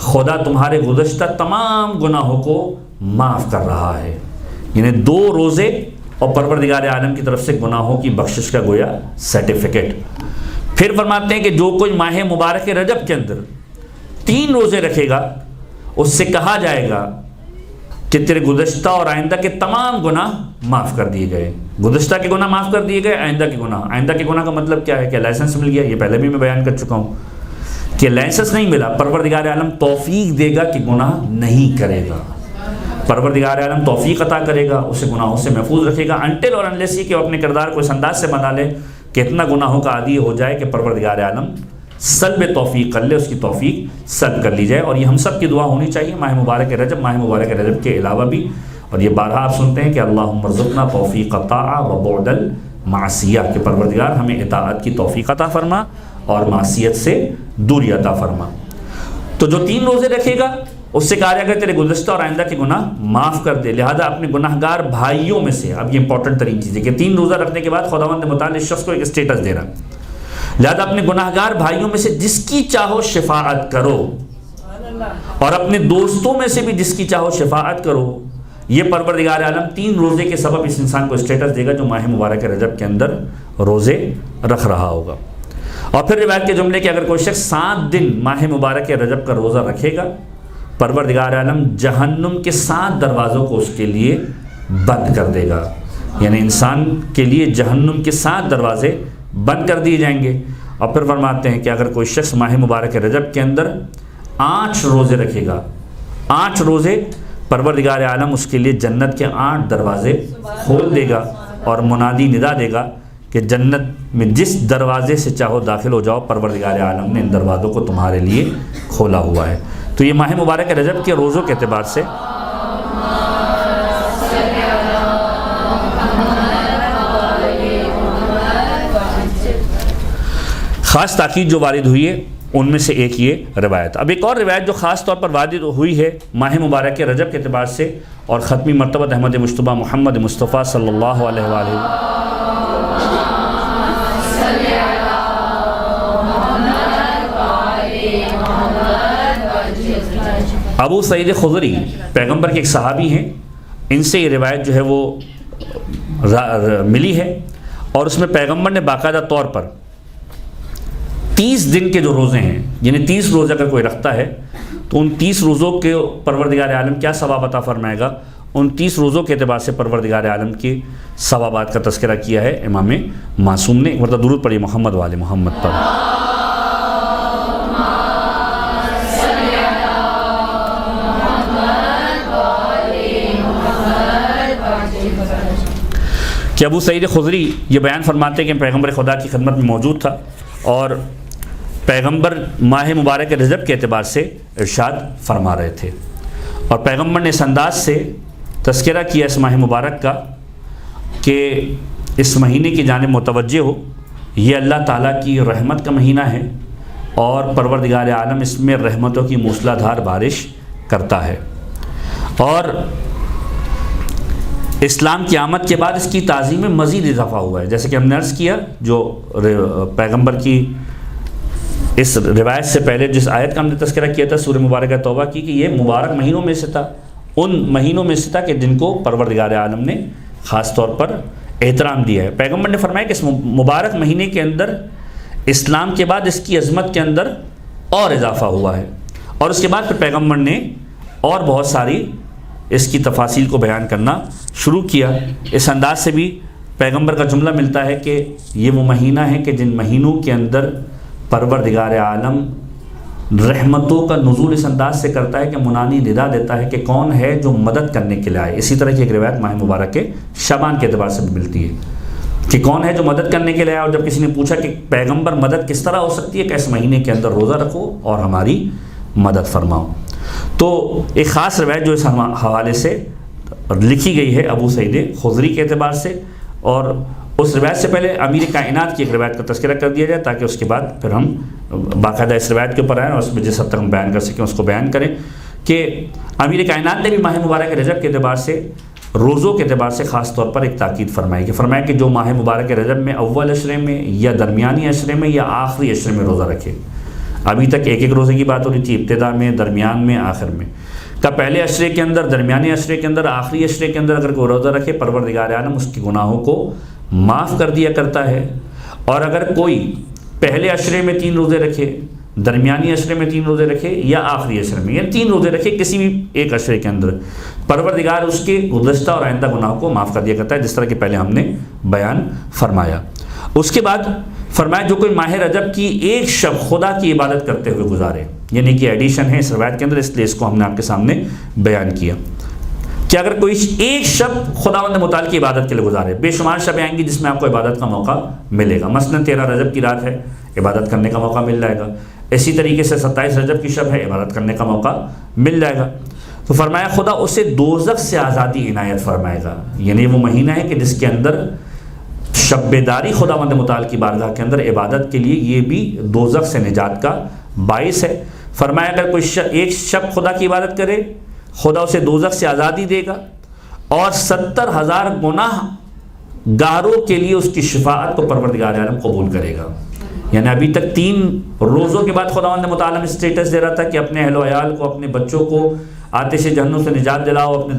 خدا تمہارے گزشتہ تمام گناہوں کو معاف کر رہا ہے۔ یعنی 2 روزے اور پروردگار عالم کی طرف سے گناہوں کی بخشش کا گویا سرٹیفکیٹ۔ پھر فرماتے ہیں کہ جو کوئی ماہ مبارک رجب کے اندر 3 روزے رکھے گا، اس سے کہا جائے گا کہ تیرے گزشتہ اور آئندہ کے تمام گناہ معاف کر دیے گئے۔ گزشتہ کے گناہ معاف کر دیے گئے، آئندہ کے گناہ کا مطلب کیا ہے کہ لائسنس مل گیا، یہ پہلے بھی میں بیان کر چکا ہوں کہ لائسنس نہیں ملا، پروردگار عالم توفیق دے گا کہ گناہ نہیں کرے گا، پروردگار عالم توفیق عطا کرے گا، اسے گناہوں سے محفوظ رکھے گا، انٹل اور انلیس کہ وہ اپنے کردار کو اس انداز سے بنا لے کہ اتنا گناہوں کا عادی ہو جائے کہ پروردگار عالم سلب توفیق کر لے، اس کی توفیق سلب کر لی جائے۔ اور یہ ہم سب کی دعا ہونی چاہیے ماہ مبارک رجب کے علاوہ بھی، اور یہ بارہا آپ سنتے ہیں کہ اللہم ارزقنا توفیق طاعہ و بعد المعصیہ، کہ پروردگار ہمیں اطاعت کی توفیق عطا فرما اور معصیت سے دوری عطا فرما۔ تو جو 3 روزے رکھے گا اس سے کہا جائے گا تیرے گزشتہ اور آئندہ کے گناہ معاف کر دے، لہذا اپنے گناہگار بھائیوں میں سے، اب یہ امپورٹنٹ ترین چیز ہے کہ 3 روزہ رکھنے کے بعد خداوند متعال اس شخص کو ایک اسٹیٹس دے رہا، لہذا اپنے گناہگار بھائیوں میں سے جس کی چاہو شفاعت کرو، اور اپنے دوستوں میں سے بھی جس کی چاہو شفاعت کرو۔ یہ پروردگار عالم 3 روزے کے سبب اس انسان کو اسٹیٹس دے گا جو ماہ مبارک رجب کے اندر روزے رکھ رہا ہوگا۔ اور پھر روایت کے جملے کہ اگر کوئی شخص 7 دن ماہ مبارک رجب کا روزہ رکھے گا، پروردگار عالم جہنم کے 7 دروازوں کو اس کے لیے بند کر دے گا، یعنی انسان کے لیے جہنم کے 7 دروازے بند کر دیے جائیں گے۔ اور پھر فرماتے ہیں کہ اگر کوئی شخص ماہ مبارک رجب کے اندر 8 روزے رکھے گا، 8 روزے، پروردگار عالم اس کے لیے جنت کے 8 دروازے کھول دے گا اور منادی ندا دے گا کہ جنت میں جس دروازے سے چاہو داخل ہو جاؤ، پروردگار عالم نے ان دروازوں کو تمہارے لیے کھولا ہوا ہے۔ تو یہ ماہ مبارک رجب کے روزوں کے اعتبار سے خاص تاکید جو وارد ہوئی ہے ان میں سے ایک یہ روایت۔ اب ایک اور روایت جو خاص طور پر وارد ہوئی ہے ماہ مبارک رجب کے اعتبار سے اور ختمی مرتبہ احمد مجتبیٰ محمد مصطفیٰ صلی اللہ علیہ وآلہ ابو سعید خضری پیغمبر کے ایک صحابی ہیں، ان سے یہ روایت جو ہے وہ ملی ہے، اور اس میں پیغمبر نے باقاعدہ طور پر 30 دن کے جو روزے ہیں، یعنی 30 روزے اگر کوئی رکھتا ہے تو ان 30 روزوں کے پروردگار عالم کیا ثواب عطا فرمائے گا، ان 30 روزوں کے اعتبار سے پروردگار عالم کے ثوابات کا تذکرہ کیا ہے امام معصوم نے۔ مرتبہ درود پڑھیے محمد والے محمد پر۔ کہ ابو سعید خضری یہ بیان فرماتے ہیں کہ پیغمبر خدا کی خدمت میں موجود تھا، اور پیغمبر ماہ مبارک رجب کے اعتبار سے ارشاد فرما رہے تھے، اور پیغمبر نے اس انداز سے تذکرہ کیا اس ماہ مبارک کا کہ اس مہینے کی جانب متوجہ ہو، یہ اللہ تعالیٰ کی رحمت کا مہینہ ہے اور پروردگار عالم اس میں رحمتوں کی موسلا دھار بارش کرتا ہے، اور اسلام کی آمد کے بعد اس کی تعظیم میں مزید اضافہ ہوا ہے۔ جیسے کہ ہم نے عرض کیا، جو پیغمبر کی اس روایت سے پہلے جس آیت کا ہم نے تذکرہ کیا تھا سورہ مبارکہ توبہ کی، کہ یہ مبارک مہینوں میں سے تھا، ان مہینوں میں سے تھا کہ جن کو پروردگار عالم نے خاص طور پر احترام دیا ہے۔ پیغمبر نے فرمایا کہ اس مبارک مہینے کے اندر اسلام کے بعد اس کی عظمت کے اندر اور اضافہ ہوا ہے، اور اس کے بعد پھر پیغمبر نے اور بہت ساری اس کی تفاصیل کو بیان کرنا شروع کیا۔ اس انداز سے بھی پیغمبر کا جملہ ملتا ہے کہ یہ وہ مہینہ ہے کہ جن مہینوں کے اندر پروردگار عالم رحمتوں کا نزول اس انداز سے کرتا ہے کہ منانی ندا دیتا ہے کہ کون ہے جو مدد کرنے کے لیے آئے۔ اسی طرح کی ایک روایت ماہ مبارک کے شعبان کے اعتبار سے بھی ملتی ہے کہ کون ہے جو مدد کرنے کے لیے آئے، اور جب کسی نے پوچھا کہ پیغمبر مدد کس طرح ہو سکتی ہے، کہ اس مہینے کے اندر روزہ رکھو اور ہماری مدد فرماؤ۔ تو ایک خاص روایت جو اس حوالے سے لکھی گئی ہے ابو سعید خدری کے اعتبار سے، اور اس روایت سے پہلے امیر کائنات کی ایک روایت کا تذکرہ کر دیا جائے تاکہ اس کے بعد پھر ہم باقاعدہ اس روایت کے اوپر آئیں اور اس میں جس حد تک ہم بیان کر سکیں اس کو بیان کریں، کہ امیر کائنات نے بھی ماہ مبارک رجب کے اعتبار سے، روزوں کے اعتبار سے خاص طور پر ایک تاکید فرمایا کہ جو ماہ مبارک رجب میں اول عشرے میں یا درمیانی عشرے میں یا آخری عشرے میں روزہ رکھے۔ ابھی تک ایک ایک روزے کی بات ہو رہی تھی، ابتدا میں، درمیان میں، آخر میں، کا پہلے عشرے کے اندر، درمیانی عشرے کے اندر، آخری عشرے کے اندر اگر کوئی روزہ رکھے پروردگار عالم اس کے گناہوں کو معاف کر دیا کرتا ہے، اور اگر کوئی پہلے عشرے میں 3 روزے رکھے، درمیانی عشرے میں 3 روزے رکھے یا آخری عشرے میں، یا 3 روزے رکھے کسی بھی ایک عشرے کے اندر، پروردگار اس کے گزشتہ اور آئندہ گناہوں کو معاف کر دیا کرتا ہے، جس طرح کہ پہلے ہم نے بیان فرمایا۔ اس کے بعد فرمایا جو کوئی ماہ رجب کی ایک شب خدا کی عبادت کرتے ہوئے گزارے، یعنی کہ ایڈیشن ہے اس روایت کے اندر، اس لیے اس کو ہم نے آپ کے سامنے بیان کیا کہ اگر کوئی ایک شب خداوند متعال کی عبادت کے لیے گزارے، بے شمار شبیں آئیں گی جس میں آپ کو عبادت کا موقع ملے گا، مثلا 13 رجب کی رات ہے، عبادت کرنے کا موقع مل جائے گا، اسی طریقے سے 27 رجب کی شب ہے، عبادت کرنے کا موقع مل جائے گا۔ تو فرمایا خدا اسے دوزخ سے آزادی عنایت فرمائے گا، یعنی وہ مہینہ ہے کہ جس کے اندر شب بیداری خداوند متعال کی بارگاہ کے اندر عبادت کے لیے یہ بھی دوزخ سے نجات کا باعث ہے۔ فرمایا اگر کوئی ایک شب خدا کی عبادت کرے خدا اسے دوزخ سے آزادی دے گا، اور 70,000 گناہ گاروں کے لیے اس کی شفاعت کو پروردگار عالم قبول کرے گا۔ یعنی ابھی تک 3 روزوں کے بعد خداوند متعال اسٹیٹس دے رہا تھا کہ اپنے اہل و عیال کو، اپنے بچوں کو آتش جہنم سے نجات دلاؤ، اپنے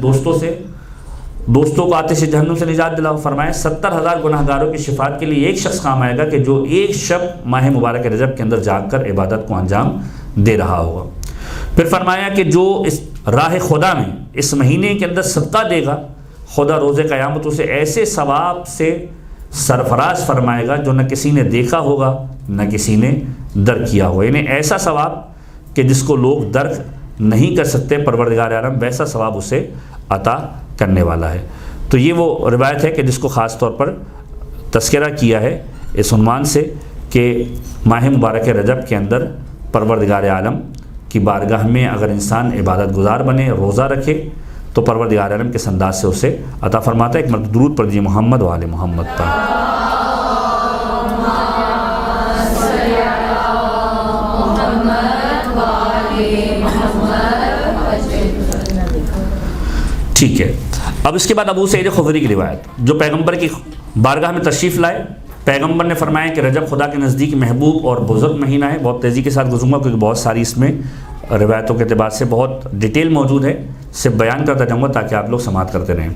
دوستوں کو آتش جہنم سے نجات دلاؤ۔ فرمایا 70,000 گناہ گاروں کی شفاعت کے لیے ایک شخص کام آئے گا کہ جو ایک شب ماہ مبارک رجب کے اندر جاگ کر عبادت کو انجام دے رہا ہوگا۔ پھر فرمایا کہ جو اس راہ خدا میں اس مہینے کے اندر صدقہ دے گا، خدا روز قیامت اسے ایسے ثواب سے سرفراز فرمائے گا جو نہ کسی نے دیکھا ہوگا نہ کسی نے درک کیا ہوگا، یعنی ایسا ثواب کہ جس کو لوگ درک نہیں کر سکتے، پروردگار عالم ویسا ثواب اسے عطا کرنے والا ہے۔ تو یہ وہ روایت ہے کہ جس کو خاص طور پر تذکرہ کیا ہے اس عنوان سے کہ ماہ مبارک رجب کے اندر پروردگار عالم کی بارگاہ میں اگر انسان عبادت گزار بنے، روزہ رکھے، تو پروردگار عالم کس انداز سے اسے عطا فرماتا ہے۔ ایک مرتبہ درود پڑھ دیجیے محمد و آل محمد پر۔ ٹھیک ہے، اب اس کے بعد ابو سعید خدری کی روایت جو پیغمبر کی بارگاہ میں تشریف لائے، پیغمبر نے فرمایا کہ رجب خدا کے نزدیک محبوب اور بزرگ مہینہ ہے۔ بہت تیزی کے ساتھ گزروں گا کیونکہ بہت ساری اس میں روایتوں کے اعتبار سے بہت ڈیٹیل موجود ہے، صرف بیان کرتا جاؤں گا تاکہ آپ لوگ سماعت کرتے رہیں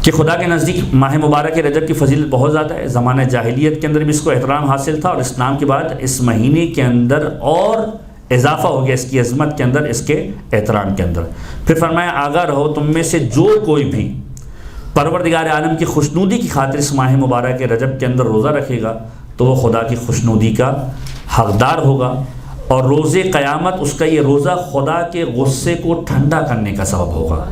کہ خدا کے نزدیک ماہ مبارک رجب کی فضیلت بہت زیادہ ہے۔ زمانہ جاہلیت کے اندر بھی اس کو احترام حاصل تھا، اور اسلام کے بعد اس مہینے کے اندر اور اضافہ ہو گیا اس کی عظمت کے اندر، اس کے احترام کے اندر۔ پھر فرمایا آگاہ رہو تم میں سے جو کوئی بھی پروردگار عالم کی خوشنودی کی خاطر اس ماہ مبارک رجب کے اندر روزہ رکھے گا تو وہ خدا کی خوشنودی کا حقدار ہوگا، اور روز قیامت اس کا یہ روزہ خدا کے غصے کو ٹھنڈا کرنے کا سبب ہوگا۔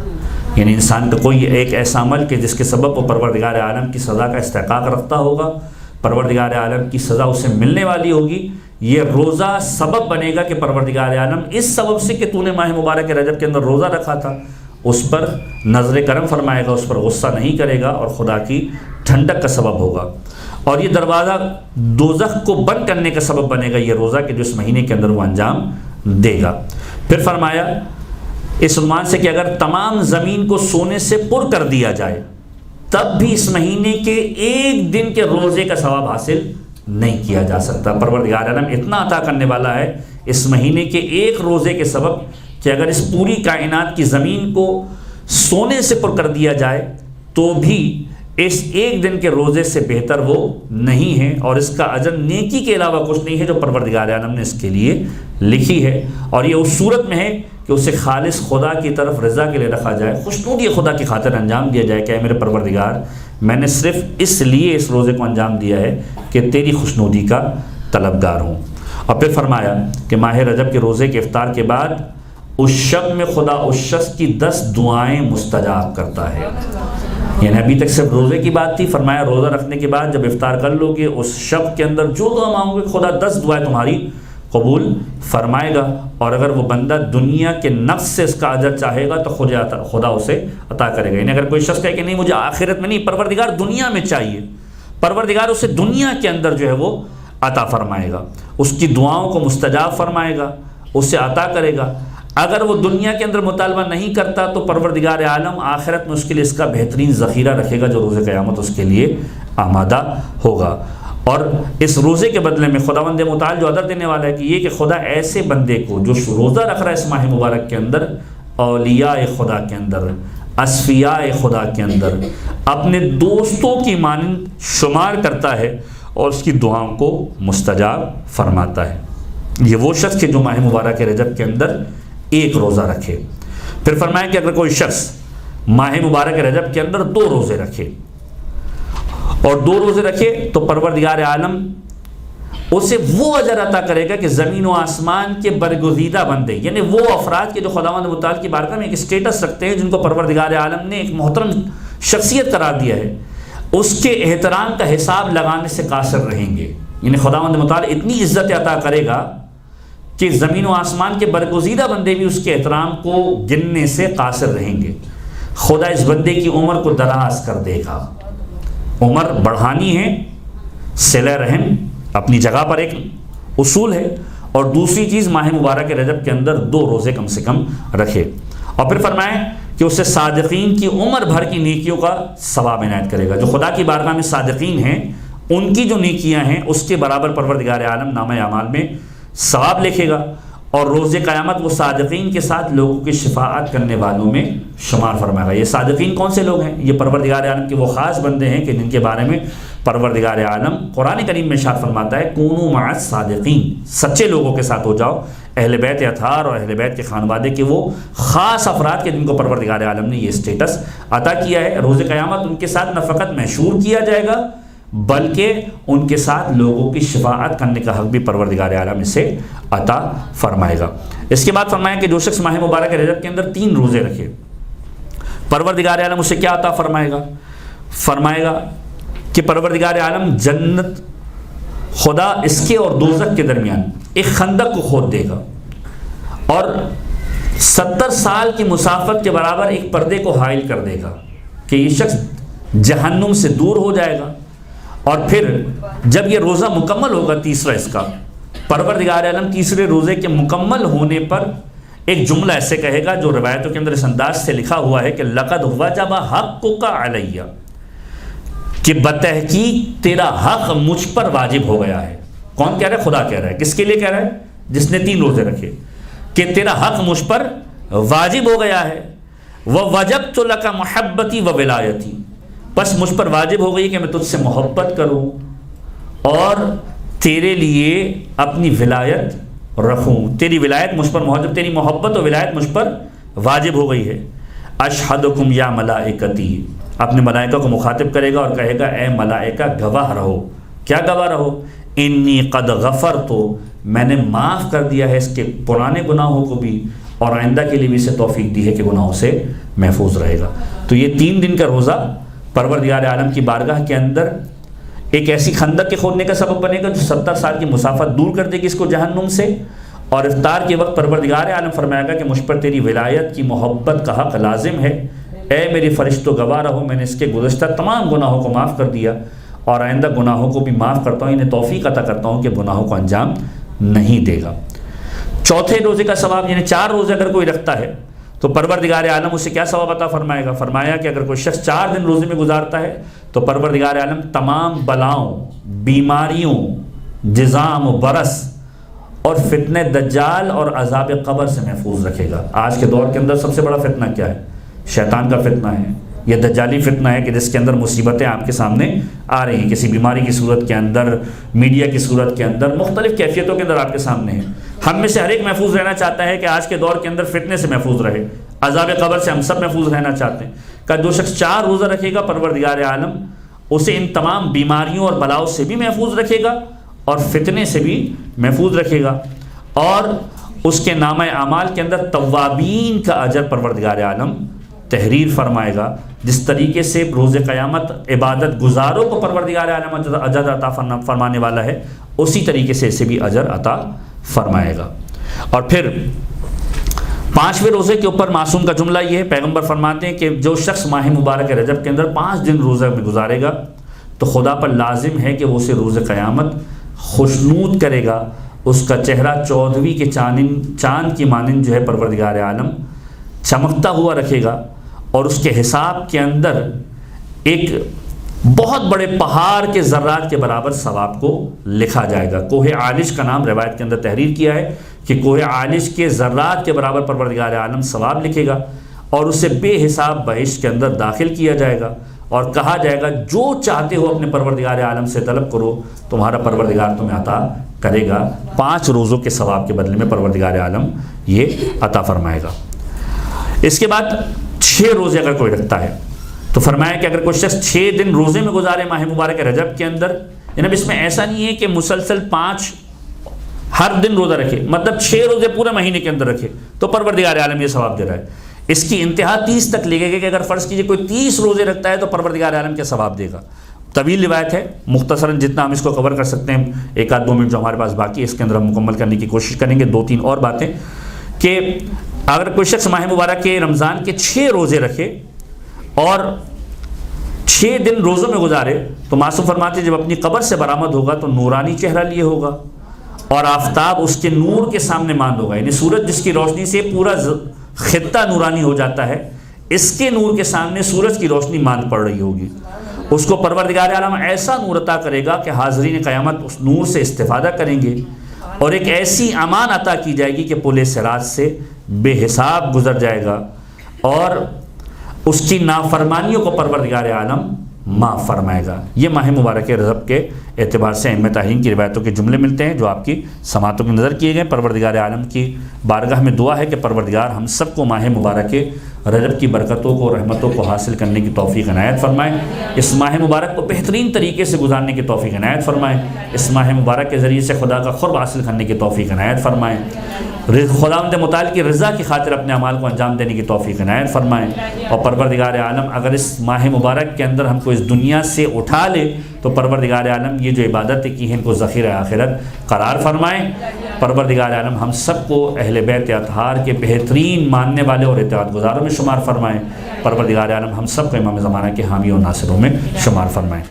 یعنی انسان کا کوئی ایک ایسا عمل کہ جس کے سبب وہ پروردگار عالم کی سزا کا استحقاق رکھتا ہوگا، پروردگار عالم کی سزا اسے ملنے والی ہوگی، یہ روزہ سبب بنے گا کہ پروردگار عالم اس سبب سے کہ تو نے ماہ مبارک رجب کے اندر روزہ رکھا تھا اس پر نظر کرم فرمائے گا، اس پر غصہ نہیں کرے گا اور خدا کی ٹھنڈک کا سبب ہوگا، اور یہ دروازہ دوزخ کو بند کرنے کا سبب بنے گا یہ روزہ کہ جو اس مہینے کے اندر وہ انجام دے گا۔ پھر فرمایا اس عنوان سے کہ اگر تمام زمین کو سونے سے پر کر دیا جائے تب بھی اس مہینے کے ایک دن کے روزے کا ثواب حاصل نہیں کیا جا سکتا۔ پروردگار عالم اتنا عطا کرنے والا ہے اس مہینے کے ایک روزے کے سبب کہ اگر اس پوری کائنات کی زمین کو سونے سے پر کر دیا جائے تو بھی اس ایک دن کے روزے سے بہتر وہ نہیں ہے، اور اس کا اجر نیکی کے علاوہ کچھ نہیں ہے جو پروردگار عالم نے اس کے لیے لکھی ہے، اور یہ اس صورت میں ہے کہ اسے خالص خدا کی طرف رضا کے لیے رکھا جائے، خوشنودی خدا کی خاطر انجام دیا جائے کہ اے میرے پروردگار میں نے صرف اس لیے اس روزے کو انجام دیا ہے کہ تیری خوشنودی کا طلبگار ہوں۔ اور پھر فرمایا کہ ماہ رجب کے روزے کے افطار کے بعد اس شب میں خدا اس شخص کی 10 دعائیں مستجاب کرتا ہے، یعنی ابھی تک صرف روزے کی بات تھی، فرمایا روزہ رکھنے کے بعد جب افطار کر لو گے اس شب کے اندر جو دعا مانگو گے خدا 10 دعائیں تمہاری قبول فرمائے گا، اور اگر وہ بندہ دنیا کے نفس سے اس کا اجر چاہے گا تو خدا اسے عطا کرے گا۔ یعنی اگر کوئی شخص کہے کہ نہیں مجھے آخرت میں نہیں، پروردگار دنیا میں چاہیے، پروردگار اسے دنیا کے اندر جو ہے وہ عطا فرمائے گا، اس کی دعاؤں کو مستجاب فرمائے گا، اسے عطا کرے گا۔ اگر وہ دنیا کے اندر مطالبہ نہیں کرتا تو پروردگار عالم آخرت میں اس کے لیے اس کا بہترین ذخیرہ رکھے گا جو روز قیامت اس کے لیے آمادہ ہوگا۔ اور اس روزے کے بدلے میں خداوند متعال جو عطر دینے والا ہے کہ یہ کہ خدا ایسے بندے کو جو روزہ رکھ رہا ہے اس ماہ مبارک کے اندر، اولیاء خدا کے اندر، اصفیاء خدا کے اندر اپنے دوستوں کی مانند شمار کرتا ہے اور اس کی دعاؤں کو مستجاب فرماتا ہے۔ یہ وہ شخص کہ جو ماہ مبارک رجب کے اندر ایک روزہ رکھے۔ پھر فرمایا کہ اگر کوئی شخص ماہ مبارک رجب کے اندر 2 روزے رکھے اور 2 روزے رکھے تو پروردگار عالم اسے وہ اجر عطا کرے گا کہ زمین و آسمان کے برگزیدہ بندے، یعنی وہ افراد کے جو خداوند متعال کی بارگاہ میں ایک اسٹیٹس رکھتے ہیں، جن کو پروردگار عالم نے ایک محترم شخصیت قرار دیا ہے، اس کے احترام کا حساب لگانے سے قاصر رہیں گے۔ یعنی خداوند متعال اتنی عزت عطا کرے گا کہ زمین و آسمان کے برگزیدہ بندے بھی اس کے احترام کو گننے سے قاصر رہیں گے۔ خدا اس بندے کی عمر کو دراز کر دے گا۔ عمر بڑھانی ہے، صلہ رحم اپنی جگہ پر ایک اصول ہے، اور دوسری چیز ماہ مبارک رجب کے اندر 2 روزے کم سے کم رکھے۔ اور پھر فرمائیں کہ اسے صادقین کی عمر بھر کی نیکیوں کا ثواب عنایت کرے گا۔ جو خدا کی بارگاہ میں صادقین ہیں ان کی جو نیکیاں ہیں اس کے برابر پروردگار عالم نامہ اعمال میں ثواب لکھے گا، اور روز قیامت وہ صادقین کے ساتھ لوگوں کی شفاعت کرنے والوں میں شمار فرمائے گا۔ یہ صادقین کون سے لوگ ہیں؟ یہ پروردگار عالم کے وہ خاص بندے ہیں کہ جن کے بارے میں پروردگار عالم قرآن کریم میں ارشاد فرماتا ہے کونوا مع الصادقین، سچے لوگوں کے ساتھ ہو جاؤ، اہل بیت اطہار اور اہل بیت کے خانوادے کے وہ خاص افراد کے جن کو پروردگار عالم نے یہ اسٹیٹس عطا کیا ہے۔ روز قیامت ان کے ساتھ نہ فقط محشور کیا جائے گا بلکہ ان کے ساتھ لوگوں کی شفاعت کرنے کا حق بھی پروردگار عالم اسے عطا فرمائے گا۔ اس کے بعد فرمایا کہ جو شخص ماہ مبارک رجب کے اندر 3 روزے رکھے پروردگار عالم اسے کیا عطا فرمائے گا؟ فرمائے گا کہ پروردگار عالم جنت، خدا اس کے اور دوزخ کے درمیان ایک خندق کو کھود دے گا اور 70 سال کی مسافت کے برابر ایک پردے کو حائل کر دے گا کہ یہ شخص جہنم سے دور ہو جائے گا۔ اور پھر جب یہ روزہ مکمل ہوگا، تیسرا اس کا، پروردگار عالم تیسرے روزے کے مکمل ہونے پر ایک جملہ ایسے کہے گا جو روایتوں کے اندر اس انداز سے لکھا ہوا ہے کہ لقد وجب حقک علیہ، کہ بتحقیق تیرا حق مجھ پر واجب ہو گیا ہے۔ کون کہہ رہا ہے؟ خدا کہہ رہا ہے۔ کس کے لیے کہہ رہا ہے؟ جس نے 3 روزے رکھے، کہ تیرا حق مجھ پر واجب ہو گیا ہے۔ وَوَجَبْتُ لَكَ مُحَبَّتِي وَوِلَایَتِي، بس مجھ پر واجب ہو گئی کہ میں تجھ سے محبت کروں اور تیرے لیے اپنی ولایت رکھوں۔ تیری ولایت مجھ پر جب تیری محبت و ولایت مجھ پر واجب ہو گئی ہے۔ اشہدکم یا ملائکتی، اپنے ملائکہ کو مخاطب کرے گا اور کہے گا اے ملائکہ گواہ رہو۔ کیا گواہ رہو؟ انی قد غفرت، میں نے معاف کر دیا ہے اس کے پرانے گناہوں کو بھی، اور آئندہ کے لیے بھی اسے توفیق دی ہے کہ گناہوں سے محفوظ رہے گا۔ تو یہ 3 دن کا روزہ پروردگار عالم کی بارگاہ کے اندر ایک ایسی خندق کے کھودنے کا سبب بنے گا جو 70 سال کی مسافت دور کر دے گی اس کو جہنم سے، اور افطار کے وقت پروردگار عالم فرمائے گا کہ مجھ پر تیری ولایت کی محبت کا حق لازم ہے، اے میری فرشتوں گواہ رہو میں نے اس کے گزشتہ تمام گناہوں کو معاف کر دیا اور آئندہ گناہوں کو بھی معاف کرتا ہوں، انہیں توفیق عطا کرتا ہوں کہ گناہوں کو انجام نہیں دے گا۔ چوتھے روزے کا ثواب، یعنی 4 روزے اگر کوئی رکھتا ہے تو پروردگار عالم اسے کیا ثواب عطا فرمائے گا؟ فرمایا کہ اگر کوئی شخص 4 دن روزے میں گزارتا ہے تو پروردگار عالم تمام بلاؤں، بیماریوں، جزام و برس اور فتنہ دجال اور عذاب قبر سے محفوظ رکھے گا۔ آج کے دور کے اندر سب سے بڑا فتنہ کیا ہے؟ شیطان کا فتنہ ہے، یہ دجالی فتنہ ہے کہ جس کے اندر مصیبتیں آپ کے سامنے آ رہی ہیں، کسی بیماری کی صورت کے اندر، میڈیا کی صورت کے اندر، مختلف کیفیتوں کے اندر آپ کے سامنے ہیں۔ ہم میں سے ہر ایک محفوظ رہنا چاہتا ہے کہ آج کے دور کے اندر فتنے سے محفوظ رہے، عذاب قبر سے ہم سب محفوظ رہنا چاہتے ہیں۔ کہ جو شخص 4 روزہ رکھے گا پروردگار عالم اسے ان تمام بیماریوں اور بلاؤں سے بھی محفوظ رکھے گا اور فتنے سے بھی محفوظ رکھے گا، اور اس کے نامہ اعمال کے اندر توابین کا اجر پروردگار عالم تحریر فرمائے گا۔ جس طریقے سے روز قیامت عبادت گزاروں کو پروردگار عالم اجر عطا فرمانے والا ہے، اسی طریقے سے اسے بھی اجر عطا فرمائے گا۔ اور پھر 5ویں روزے کے اوپر معصوم کا جملہ یہ ہے، پیغمبر فرماتے ہیں کہ جو شخص ماہ مبارک رجب کے اندر 5 دن روزہ میں گزارے گا تو خدا پر لازم ہے کہ وہ اسے روز قیامت خوشنود کرے گا، اس کا چہرہ 14ویں کے چاند کی مانند جو ہے پروردگار عالم چمکتا ہوا رکھے گا، اور اس کے حساب کے اندر ایک بہت بڑے پہاڑ کے ذرات کے برابر ثواب کو لکھا جائے گا۔ کوہ عالش کا نام روایت کے اندر تحریر کیا ہے کہ کوہ عالش کے ذرات کے برابر پروردگار عالم ثواب لکھے گا، اور اسے بے حساب بہشت کے اندر داخل کیا جائے گا، اور کہا جائے گا جو چاہتے ہو اپنے پروردگار عالم سے طلب کرو، تمہارا پروردگار تمہیں عطا کرے گا۔ 5 روزوں کے ثواب کے بدلے میں پروردگار عالم یہ عطا فرمائے گا۔ اس کے بعد 6 روزے اگر کوئی رکھتا ہے تو فرمایا کہ اگر کوئی شخص 6 دن روزے میں گزارے ماہ مبارک رجب کے اندر، یعنی اس میں ایسا نہیں ہے کہ مسلسل 5 ہر دن روزہ رکھے، مطلب 6 روزے پورے مہینے کے اندر رکھے تو پروردگار عالم یہ ثواب دے رہا ہے۔ اس کی انتہا 30 تک لے گئے کہ اگر فرض کیجئے کوئی 30 روزے رکھتا ہے تو پروردگار عالم کیا ثواب دے گا۔ طویل روایت ہے، مختصراً جتنا ہم اس کو کور کر سکتے ہیں، 1-2 منٹ جو ہمارے پاس باقی ہے اس کے اندر ہم مکمل کرنے کی کوشش کریں گے۔ 2-3 اور باتیں کہ اگر کوئی شخص ماہ مبارک کے رمضان کے 6 روزے رکھے اور 6 دن روزوں میں گزارے تو معصوم فرماتے ہیں جب اپنی قبر سے برآمد ہوگا تو نورانی چہرہ لیے ہوگا اور آفتاب اس کے نور کے سامنے ماند ہوگا، یعنی سورج جس کی روشنی سے پورا خطہ نورانی ہو جاتا ہے، اس کے نور کے سامنے سورج کی روشنی ماند پڑ رہی ہوگی۔ اس کو پروردگار عالم ایسا نور عطا کرے گا کہ حاضرین قیامت اس نور سے استفادہ کریں گے، اور ایک ایسی امان عطا کی جائے گی کہ پل صراط سے بے حساب گزر جائے گا، اور اس کی نافرمانیوں کو پروردگار عالم معاف فرمائے گا۔ یہ ماہ مبارک رجب کے اعتبار سے ائمہ تاریخ کی روایتوں کے جملے ملتے ہیں جو آپ کی سماعتوں کی نظر کیے گئے۔ پروردگار عالم کی بارگاہ میں دعا ہے کہ پروردگار ہم سب کو ماہ مبارک رجب کی برکتوں کو، رحمتوں کو حاصل کرنے کی توفیق عنایت فرمائے، اس ماہ مبارک کو بہترین طریقے سے گزارنے کی توفیق عنایت فرمائے، اس ماہ مبارک کے ذریعے سے خدا کا قرب حاصل کرنے کی توفیق عنایت فرمائے، خداوند متعال کی رضا کی خاطر اپنے اعمال کو انجام دینے کی توفیق عنایت فرمائے، اور پروردگار عالم اگر اس ماہ مبارک کے اندر ہم کو اس دنیا سے اٹھا لے تو پروردگار عالم یہ جو عبادتیں کی ہیں ان کو ذخیرہ آخرت قرار فرمائیں۔ پروردگار عالم ہم سب کو اہل بیت اطہار کے بہترین ماننے والے اور اطاعت گزاروں میں شمار فرمائیں۔ پروردگار عالم ہم سب کو امام زمانہ کے حامی اور ناصروں میں شمار فرمائیں۔